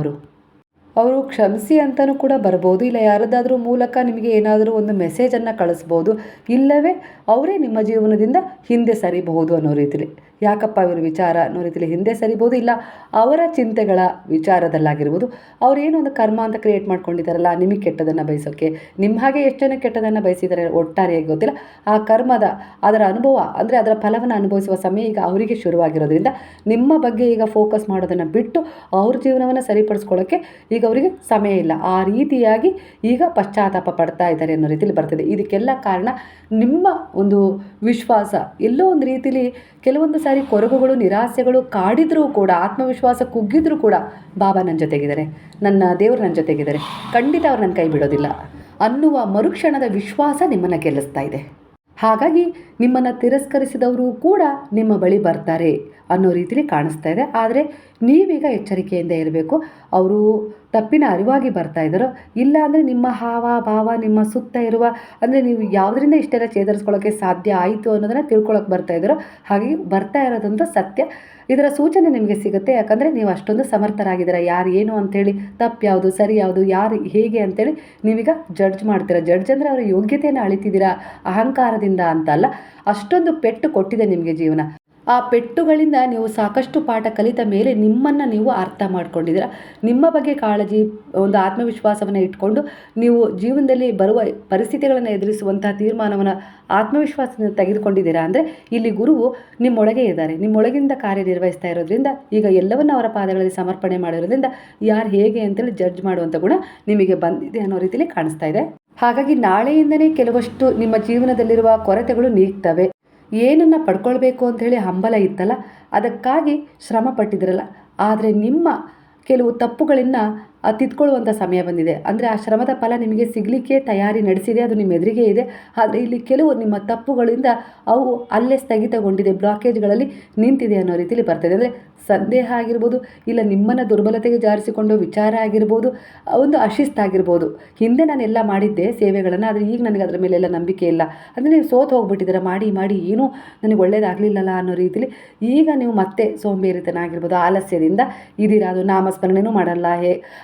ಅವರು ಕ್ಷಮಿಸಿ ಅಂತಲೂ ಕೂಡ ಬರ್ಬೋದು, ಇಲ್ಲ ಯಾರದಾದ್ರೂ ಮೂಲಕ ನಿಮಗೆ ಏನಾದರೂ ಒಂದು ಮೆಸೇಜನ್ನು ಕಳಿಸ್ಬೋದು, ಇಲ್ಲವೇ ಅವರೇ ನಿಮ್ಮ ಜೀವನದಿಂದ ಹಿಂದೆ ಸರಿಬಹುದು ಅನ್ನೋ ರೀತಿಲಿ. ಯಾಕಪ್ಪ ಇವರು ವಿಚಾರ ಅನ್ನೋ ರೀತಿಲಿ ಹಿಂದೆ ಸರಿಬೋದು, ಇಲ್ಲ ಅವರ ಚಿಂತೆಗಳ ವಿಚಾರದಲ್ಲಾಗಿರ್ಬೋದು. ಅವರೇನೋ ಒಂದು ಕರ್ಮ ಅಂತ ಕ್ರಿಯೇಟ್ ಮಾಡ್ಕೊಂಡಿದ್ದಾರಲ್ಲ ನಿಮಗೆ ಕೆಟ್ಟದನ್ನು ಬಯಸೋಕ್ಕೆ. ನಿಮ್ಮ ಹಾಗೆ ಎಷ್ಟು ಜನ ಕೆಟ್ಟದನ್ನು ಬಯಸಿದ್ದಾರೆ ಒಟ್ಟಾರೆಯಾಗಿ ಗೊತ್ತಿಲ್ಲ. ಆ ಕರ್ಮದ ಅದರ ಅನುಭವ ಅಂದರೆ ಅದರ ಫಲವನ್ನು ಅನುಭವಿಸುವ ಸಮಯ ಈಗ ಅವರಿಗೆ ಶುರುವಾಗಿರೋದ್ರಿಂದ ನಿಮ್ಮ ಬಗ್ಗೆ ಈಗ ಫೋಕಸ್ ಮಾಡೋದನ್ನು ಬಿಟ್ಟು ಅವ್ರ ಜೀವನವನ್ನು ಸರಿಪಡಿಸ್ಕೊಳ್ಳೋಕ್ಕೆ ಈಗ ಅವರಿಗೆ ಸಮಯ ಇಲ್ಲ. ಆ ರೀತಿಯಾಗಿ ಈಗ ಪಶ್ಚಾತ್ತಾಪ ಪಡ್ತಾ ಇದ್ದಾರೆ ಅನ್ನೋ ರೀತಿಯಲ್ಲಿ ಬರ್ತದೆ. ಇದಕ್ಕೆಲ್ಲ ಕಾರಣ ನಿಮ್ಮ ಒಂದು ವಿಶ್ವಾಸ. ಎಲ್ಲೋ ಒಂದು ರೀತಿಲಿ ಕೆಲವೊಂದು ಸಾರಿ ಕೊರಗುಗಳು, ನಿರಾಸೆಗಳು ಕಾಡಿದ್ರೂ ಕೂಡ, ಆತ್ಮವಿಶ್ವಾಸ ಕುಗ್ಗಿದ್ರೂ ಕೂಡ ಬಾಬಾ ನನ್ನ ಜೊತೆಗಿದ್ದಾರೆ, ನನ್ನ ದೇವರು ನನ್ನ ಜೊತೆಗಿದ್ದಾರೆ, ಖಂಡಿತ ಅವ್ರು ನನ್ನ ಕೈ ಬಿಡೋದಿಲ್ಲ ಅನ್ನುವ ಮರುಕ್ಷಣದ ವಿಶ್ವಾಸ ನಿಮ್ಮನ್ನು ಗೆಲ್ಲಿಸ್ತಾ ಇದೆ. ಹಾಗಾಗಿ ನಿಮ್ಮನ್ನು ತಿರಸ್ಕರಿಸಿದವರು ಕೂಡ ನಿಮ್ಮ ಬಳಿ ಬರ್ತಾರೆ ಅನ್ನೋ ರೀತಿಲಿ ಕಾಣಿಸ್ತಾ ಇದೆ. ಆದರೆ ನೀವೀಗ ಎಚ್ಚರಿಕೆಯಿಂದ ಇರಬೇಕು. ಅವರು ತಪ್ಪಿನ ಅರಿವಾಗಿ ಬರ್ತಾ ಇದ್ದಾರೋ, ಇಲ್ಲ ಅಂದರೆ ನಿಮ್ಮ ಹಾವ ಭಾವ ನಿಮ್ಮ ಸುತ್ತ ಇರುವ, ಅಂದರೆ ನೀವು ಯಾವುದರಿಂದ ಇಷ್ಟೆಲ್ಲ ಚೇತರಿಸ್ಕೊಳ್ಳೋಕ್ಕೆ ಸಾಧ್ಯ ಆಯಿತು ಅನ್ನೋದನ್ನು ತಿಳ್ಕೊಳ್ಳೋಕೆ ಬರ್ತಾ ಇದ್ದಾರೋ, ಹಾಗಾಗಿ ಬರ್ತಾ ಇರೋದಂತೂ ಸತ್ಯ. ಇದರ ಸೂಚನೆ ನಿಮಗೆ ಸಿಗುತ್ತೆ, ಯಾಕಂದರೆ ನೀವು ಅಷ್ಟೊಂದು ಸಮರ್ಥರಾಗಿದ್ದೀರ. ಯಾರು ಏನು ಅಂಥೇಳಿ, ತಪ್ಪು ಯಾವುದು ಸರಿ ಯಾವುದು, ಯಾರು ಹೇಗೆ ಅಂಥೇಳಿ ನೀವೀಗ ಜಡ್ಜ್ ಮಾಡ್ತೀರಾ. ಜಡ್ಜ್ ಅಂದರೆ ಅವರ ಯೋಗ್ಯತೆಯನ್ನು ಅಳಿತಿದ್ದೀರಾ ಅಹಂಕಾರದಿಂದ ಅಂತಲ್ಲ, ಅಷ್ಟೊಂದು ಪೆಟ್ಟು ಕೊಟ್ಟಿದೆ ನಿಮಗೆ ಜೀವನ. ಆ ಪೆಟ್ಟುಗಳಿಂದ ನೀವು ಸಾಕಷ್ಟು ಪಾಠ ಕಲಿತ ಮೇಲೆ ನಿಮ್ಮನ್ನು ನೀವು ಅರ್ಥ ಮಾಡ್ಕೊಂಡಿದ್ದೀರ. ನಿಮ್ಮ ಬಗ್ಗೆ ಕಾಳಜಿ, ಒಂದು ಆತ್ಮವಿಶ್ವಾಸವನ್ನು ಇಟ್ಕೊಂಡು ನೀವು ಜೀವನದಲ್ಲಿ ಬರುವ ಪರಿಸ್ಥಿತಿಗಳನ್ನು ಎದುರಿಸುವಂತಹ ತೀರ್ಮಾನವನ್ನು ಆತ್ಮವಿಶ್ವಾಸದಿಂದ ತೆಗೆದುಕೊಂಡಿದ್ದೀರಾ ಅಂದರೆ ಇಲ್ಲಿ ಗುರುವು ನಿಮ್ಮೊಳಗೆ ಇದ್ದಾರೆ, ನಿಮ್ಮೊಳಗಿಂದ ಕಾರ್ಯನಿರ್ವಹಿಸ್ತಾ ಇರೋದ್ರಿಂದ ಈಗ ಎಲ್ಲವನ್ನು ಅವರ ಪಾದಗಳಲ್ಲಿ ಸಮರ್ಪಣೆ ಮಾಡಿರೋದ್ರಿಂದ ಯಾರು ಹೇಗೆ ಅಂತೇಳಿ ಜಡ್ಜ್ ಮಾಡುವಂಥ ಗುಣ ನಿಮಗೆ ಬಂದಿದೆ ಅನ್ನೋ ರೀತಿಯಲ್ಲಿ ಕಾಣಿಸ್ತಾ ಇದೆ. ಹಾಗಾಗಿ ನಾಳೆಯಿಂದನೇ ಕೆಲವಷ್ಟು ನಿಮ್ಮ ಜೀವನದಲ್ಲಿರುವ ಕೊರತೆಗಳು ನೀಗ್ತವೆ. ಏನನ್ನು ಪಡ್ಕೊಳ್ಬೇಕು ಅಂಥೇಳಿ ಹಂಬಲ ಇತ್ತಲ್ಲ, ಅದಕ್ಕಾಗಿ ಶ್ರಮ ಪಟ್ಟಿದ್ರಲ್ಲ, ಆದರೆ ನಿಮ್ಮ ಕೆಲವು ತಪ್ಪುಗಳನ್ನು ತಿದ್ಕೊಳ್ಳುವಂಥ ಸಮಯ ಬಂದಿದೆ. ಅಂದರೆ ಆ ಶ್ರಮದ ಫಲ ನಿಮಗೆ ಸಿಗಲಿಕ್ಕೆ ತಯಾರಿ ನಡೆಸಿದೆ, ಅದು ನಿಮ್ಮ ಎದುರಿಗೆ ಇದೆ. ಆದರೆ ಇಲ್ಲಿ ಕೆಲವು ನಿಮ್ಮ ತಪ್ಪುಗಳಿಂದ ಅವು ಅಲ್ಲೇ ಸ್ಥಗಿತಗೊಂಡಿದೆ, ಬ್ಲಾಕೇಜ್ಗಳಲ್ಲಿ ನಿಂತಿದೆ ಅನ್ನೋ ರೀತಿಯಲ್ಲಿ ಬರ್ತದೆ. ಅಂದರೆ ಸಂದೇಹ ಆಗಿರ್ಬೋದು, ಇಲ್ಲ ನಿಮ್ಮನ್ನು ದುರ್ಬಲತೆಗೆ ಜಾರಿಸಿಕೊಂಡು ವಿಚಾರ ಆಗಿರ್ಬೋದು, ಒಂದು ಅಶಿಸ್ತಾಗಿರ್ಬೋದು. ಹಿಂದೆ ನಾನೆಲ್ಲ ಮಾಡಿದ್ದೆ ಸೇವೆಗಳನ್ನು, ಆದರೆ ಈಗ ನನಗೆ ಅದರ ಮೇಲೆಲ್ಲ ನಂಬಿಕೆ ಇಲ್ಲ, ಅಂದರೆ ನೀವು ಸೋತು ಹೋಗ್ಬಿಟ್ಟಿದ್ದೀರ, ಮಾಡಿ ಮಾಡಿ ಏನೂ ನನಗೆ ಒಳ್ಳೇದಾಗಲಿಲ್ಲಲ್ಲ ಅನ್ನೋ ರೀತಿಲಿ ಈಗ ನೀವು ಮತ್ತೆ ಸೋಂಬೇರಿತನ ಆಗಿರ್ಬೋದು, ಆಲಸ್ಯದಿಂದ ಇದ್ದೀರಾ. ಅದು ನಾಮಸ್ಮರಣೆನೂ ಮಾಡಲ್ಲ.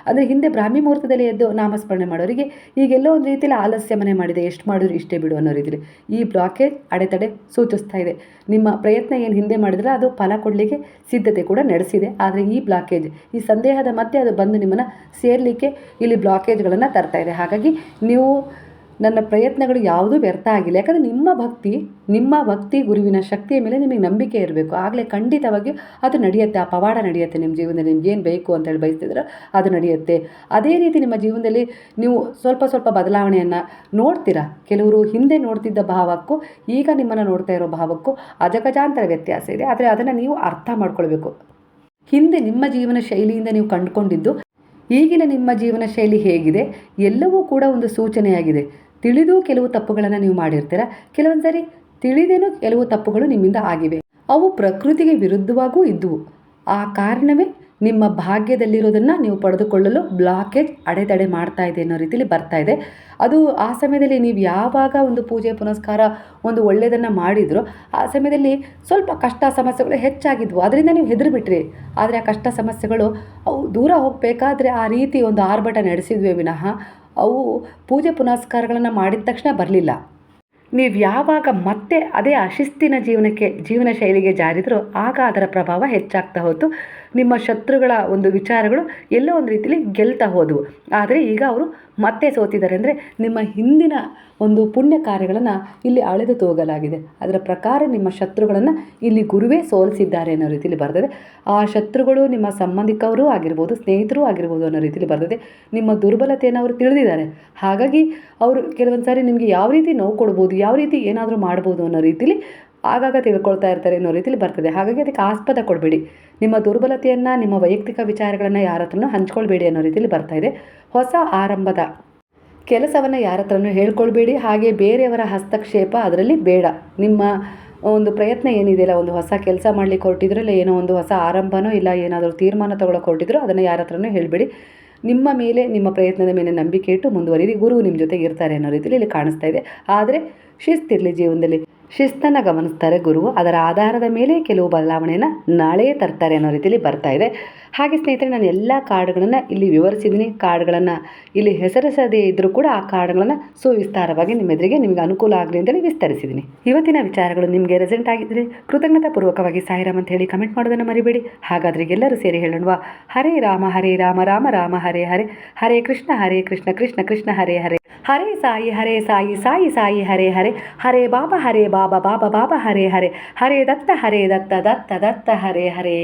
ಅಂದರೆ ಹಿಂದೆ ಬ್ರಾಹ್ಮಿ ಮುಹೂರ್ತದಲ್ಲಿ ಎದ್ದು ನಾಮಸ್ಮರಣೆ ಮಾಡೋರಿಗೆ ಈಗೆಲ್ಲೋ ಒಂದು ರೀತಿಯಲ್ಲಿ ಆಲಸ್ಯ ಮನೆ ಮಾಡಿದೆ, ಎಷ್ಟು ಮಾಡಿದ್ರು ಇಷ್ಟೇ ಬಿಡು ಅನ್ನೋ ರೀತಿಲಿ ಈ ಬ್ಲಾಕೇಜ್ ಅಡೆತಡೆ ಸೂಚಿಸ್ತಾ ಇದೆ. ನಿಮ್ಮ ಪ್ರಯತ್ನ ಏನು ಹಿಂದೆ ಮಾಡಿದ್ರೆ ಅದು ಫಲ ಕೊಡಲಿಕ್ಕೆ ಸಿದ್ಧತೆ ಕೂಡ ನಡೆಸಿದೆ. ಆದರೆ ಈ ಬ್ಲಾಕೇಜ್, ಈ ಸಂದೇಹದ ಮಧ್ಯೆ ಅದು ಬಂದು ನಿಮ್ಮನ್ನು ಸೇರಲಿಕ್ಕೆ ಇಲ್ಲಿ ಬ್ಲಾಕೇಜ್ಗಳನ್ನು ತರ್ತಾ ಇದೆ. ಹಾಗಾಗಿ ನೀವು ನನ್ನ ಪ್ರಯತ್ನಗಳು ಯಾವುದೂ ವ್ಯರ್ಥ ಆಗಿಲ್ಲ, ಯಾಕಂದರೆ ನಿಮ್ಮ ಭಕ್ತಿ ಗುರುವಿನ ಶಕ್ತಿಯ ಮೇಲೆ ನಿಮಗೆ ನಂಬಿಕೆ ಇರಬೇಕು. ಆಗಲೇ ಖಂಡಿತವಾಗಿಯೂ ಅದು ನಡೆಯುತ್ತೆ, ಆ ಪವಾಡ ನಡೆಯುತ್ತೆ ನಿಮ್ಮ ಜೀವನದಲ್ಲಿ. ನಿಮ್ಗೆ ಏನು ಬೇಕು ಅಂತೇಳಿ ಬಯಸ್ತಿದ್ರೆ ಅದು ನಡೆಯುತ್ತೆ. ಅದೇ ರೀತಿ ನಿಮ್ಮ ಜೀವನದಲ್ಲಿ ನೀವು ಸ್ವಲ್ಪ ಸ್ವಲ್ಪ ಬದಲಾವಣೆಯನ್ನು ನೋಡ್ತೀರಾ. ಕೆಲವರು ಹಿಂದೆ ನೋಡ್ತಿದ್ದ ಭಾವಕ್ಕೂ ಈಗ ನಿಮ್ಮನ್ನು ನೋಡ್ತಾ ಇರೋ ಭಾವಕ್ಕೂ ಅಜಗಜಾಂತರ ವ್ಯತ್ಯಾಸ ಇದೆ. ಆದರೆ ಅದನ್ನು ನೀವು ಅರ್ಥ ಮಾಡ್ಕೊಳ್ಬೇಕು. ಹಿಂದೆ ನಿಮ್ಮ ಜೀವನ ಶೈಲಿಯಿಂದ ನೀವು ಕಂಡುಕೊಂಡಿದ್ದು ಈಗಿನ ನಿಮ್ಮ ಜೀವನ ಶೈಲಿ ಹೇಗಿದೆ ಎಲ್ಲವೂ ಕೂಡ ಒಂದು ಸೂಚನೆಯಾಗಿದೆ. ತಿಳಿದು ಕೆಲವು ತಪ್ಪುಗಳನ್ನು ನೀವು ಮಾಡಿರ್ತೀರ, ಕೆಲವೊಂದು ಸರಿ ತಿಳಿದೇನೂ ಕೆಲವು ತಪ್ಪುಗಳು ನಿಮ್ಮಿಂದ ಆಗಿವೆ. ಅವು ಪ್ರಕೃತಿಗೆ ವಿರುದ್ಧವಾಗೂ ಇದ್ದುವು. ಆ ಕಾರಣವೇ ನಿಮ್ಮ ಭಾಗ್ಯದಲ್ಲಿರೋದನ್ನು ನೀವು ಪಡೆದುಕೊಳ್ಳಲು ಬ್ಲಾಕೇಜ್ ಅಡೆತಡೆ ಮಾಡ್ತಾ ಇದೆ ಅನ್ನೋ ರೀತಿಯಲ್ಲಿ ಬರ್ತಾ ಇದೆ. ಅದು ಆ ಸಮಯದಲ್ಲಿ ನೀವು ಯಾವಾಗ ಒಂದು ಪೂಜೆ ಪುನಸ್ಕಾರ ಒಂದು ಒಳ್ಳೆಯದನ್ನು ಮಾಡಿದ್ರು ಆ ಸಮಯದಲ್ಲಿ ಸ್ವಲ್ಪ ಕಷ್ಟ ಸಮಸ್ಯೆಗಳು ಹೆಚ್ಚಾಗಿದ್ವು, ಅದರಿಂದ ನೀವು ಹೆದರಿಬಿಟ್ರಿ. ಆದರೆ ಆ ಕಷ್ಟ ಸಮಸ್ಯೆಗಳು ಅವು ದೂರ ಹೋಗಬೇಕಾದ್ರೆ ಆ ರೀತಿ ಒಂದು ಆರ್ಭಟ ನಡೆಸಿದ್ವಿ ವಿನಃ ಅವು ಪೂಜೆ ಪುನಸ್ಕಾರಗಳನ್ನು ಮಾಡಿದ ತಕ್ಷಣ ಬರಲಿಲ್ಲ. ನೀವು ಯಾವಾಗ ಮತ್ತೆ ಅದೇ ಅಶಿಸ್ತಿನ ಜೀವನ ಶೈಲಿಗೆ ಜಾರಿದ್ರೋ ಆಗ ಅದರ ಪ್ರಭಾವ ಹೆಚ್ಚಾಗ್ತಾ ಹೋಯಿತು. ನಿಮ್ಮ ಶತ್ರುಗಳ ಒಂದು ವಿಚಾರಗಳು ಎಲ್ಲೋ ಒಂದು ರೀತಿಯಲ್ಲಿ ಗೆಲ್ತಾ ಹೋದವು. ಆದರೆ ಈಗ ಅವರು ಮತ್ತೆ ಸೋತಿದ್ದಾರೆ. ಅಂದರೆ ನಿಮ್ಮ ಹಿಂದಿನ ಒಂದು ಪುಣ್ಯ ಕಾರ್ಯಗಳನ್ನು ಇಲ್ಲಿ ಅಳೆದು ತೂಗಲಾಗಿದೆ. ಅದರ ಪ್ರಕಾರ ನಿಮ್ಮ ಶತ್ರುಗಳನ್ನು ಇಲ್ಲಿ ಗುರುವೇ ಸೋಲಿಸಿದ್ದಾರೆ ಅನ್ನೋ ರೀತಿಯಲ್ಲಿ ಬರ್ತದೆ. ಆ ಶತ್ರುಗಳು ನಿಮ್ಮ ಸಂಬಂಧಿಕರೂ ಆಗಿರ್ಬೋದು, ಸ್ನೇಹಿತರೂ ಆಗಿರ್ಬೋದು ಅನ್ನೋ ರೀತಿಯಲ್ಲಿ ಬರ್ತದೆ. ನಿಮ್ಮ ದುರ್ಬಲತೆಯನ್ನು ಅವರು ತಿಳಿದಿದ್ದಾರೆ. ಹಾಗಾಗಿ ಅವರು ಕೆಲವೊಂದು ಸಾರಿ ನಿಮಗೆ ಯಾವ ರೀತಿ ನೋವು ಕೊಡ್ಬೋದು, ಯಾವ ರೀತಿ ಏನಾದರೂ ಮಾಡ್ಬೋದು ಅನ್ನೋ ರೀತಿಯಲ್ಲಿ ಆಗಾಗ ತಿಳ್ಕೊಳ್ತಾ ಇರ್ತಾರೆ ಅನ್ನೋ ರೀತಿಲಿ ಬರ್ತದೆ. ಹಾಗಾಗಿ ಅದಕ್ಕೆ ಆಸ್ಪದ ಕೊಡಬೇಡಿ. ನಿಮ್ಮ ದುರ್ಬಲತೆಯನ್ನು, ನಿಮ್ಮ ವೈಯಕ್ತಿಕ ವಿಚಾರಗಳನ್ನು ಯಾರ ಹತ್ರನೂ ಹಂಚ್ಕೊಳ್ಬೇಡಿ ಅನ್ನೋ ರೀತಿಲಿ ಬರ್ತಾ ಇದೆ. ಹೊಸ ಆರಂಭದ ಕೆಲಸವನ್ನು ಯಾರ ಹತ್ರನೂ ಹೇಳ್ಕೊಳ್ಬೇಡಿ. ಹಾಗೆ ಬೇರೆಯವರ ಹಸ್ತಕ್ಷೇಪ ಅದರಲ್ಲಿ ಬೇಡ. ನಿಮ್ಮ ಒಂದು ಪ್ರಯತ್ನ ಏನಿದೆಯಲ್ಲ, ಒಂದು ಹೊಸ ಕೆಲಸ ಮಾಡಲಿಕ್ಕೆ ಹೊರಟಿದ್ರು, ಇಲ್ಲ ಏನೋ ಒಂದು ಹೊಸ ಆರಂಭನೋ ಇಲ್ಲ ಏನಾದರೂ ತೀರ್ಮಾನ ತೊಗೊಳಕ್ಕೆ ಹೊರಟಿದ್ರು, ಅದನ್ನು ಯಾರ ಹತ್ರನೂ ಹೇಳಬೇಡಿ. ನಿಮ್ಮ ಮೇಲೆ, ನಿಮ್ಮ ಪ್ರಯತ್ನದ ಮೇಲೆ ನಂಬಿಕೆ ಇಟ್ಟು ಮುಂದುವರಿರಿ. ಗುರು ನಿಮ್ಮ ಜೊತೆಗೆ ಇರ್ತಾರೆ ಅನ್ನೋ ರೀತಿಯಲ್ಲಿ ಇಲ್ಲಿ ಕಾಣಿಸ್ತಾ ಇದೆ. ಆದರೆ ಶಿಸ್ತಿರಲಿ ಜೀವನದಲ್ಲಿ. ಶಿಸ್ತನ್ನು ಗಮನಿಸ್ತಾರೆ ಗುರುವು. ಅದರ ಆಧಾರದ ಮೇಲೆ ಕೆಲವು ಬದಲಾವಣೆಯನ್ನು ನಾಳೆಯೇ ತರ್ತಾರೆ ಅನ್ನೋ ರೀತಿಯಲ್ಲಿ ಬರ್ತಾ ಇದೆ. ಹಾಗೆ ಸ್ನೇಹಿತರೆ, ನಾನು ಎಲ್ಲ ಕಾರ್ಡ್ಗಳನ್ನು ಇಲ್ಲಿ ವಿವರಿಸಿದ್ದೀನಿ. ಕಾರ್ಡ್ಗಳನ್ನು ಇಲ್ಲಿ ಹೆಸರಿಸದೇ ಇದ್ದರೂ ಕೂಡ ಆ ಕಾರ್ಡ್ಗಳನ್ನು ಸುವಿಸ್ತಾರವಾಗಿ ನಿಮ್ಮ ಎದುರಿಗೆ ನಿಮಗೆ ಅನುಕೂಲ ಆಗಲಿ ಅಂತೇಳಿ ವಿಸ್ತರಿಸಿದ್ದೀನಿ. ಇವತ್ತಿನ ವಿಚಾರಗಳು ನಿಮಗೆ ರೆಸೆಂಟ್ ಆಗಿದ್ದರೆ ಕೃತಜ್ಞತಾಪೂರ್ವಕವಾಗಿ ಸಾಯಿರಾಮ್ ಅಂತ ಹೇಳಿ ಕಮೆಂಟ್ ಮಾಡೋದನ್ನು ಮರಿಬೇಡಿ. ಹಾಗಾದರೆ ಎಲ್ಲರೂ ಸೇರಿ ಹೇಳೋಣವಾ? ಹರೇ ರಾಮ ರಾಮ ರಾಮ ಹರೇ ಹರೇ, ಹರೇ ಕೃಷ್ಣ ಕೃಷ್ಣ ಕೃಷ್ಣ ಹರೇ ಹರೇ, ಹರೇ ಸಾಯಿ ಸಾಯಿ ಸಾಯಿ ಹರೇ ಹರೇ, ಹರೇ ಬಾಬಾ ಬಾಬಾ ಬಾಬಾ ಹರೇ ಹರೇ, ಹರೇ ದತ್ತ ದತ್ತ ದತ್ತ ಹರೇ ಹರೇ.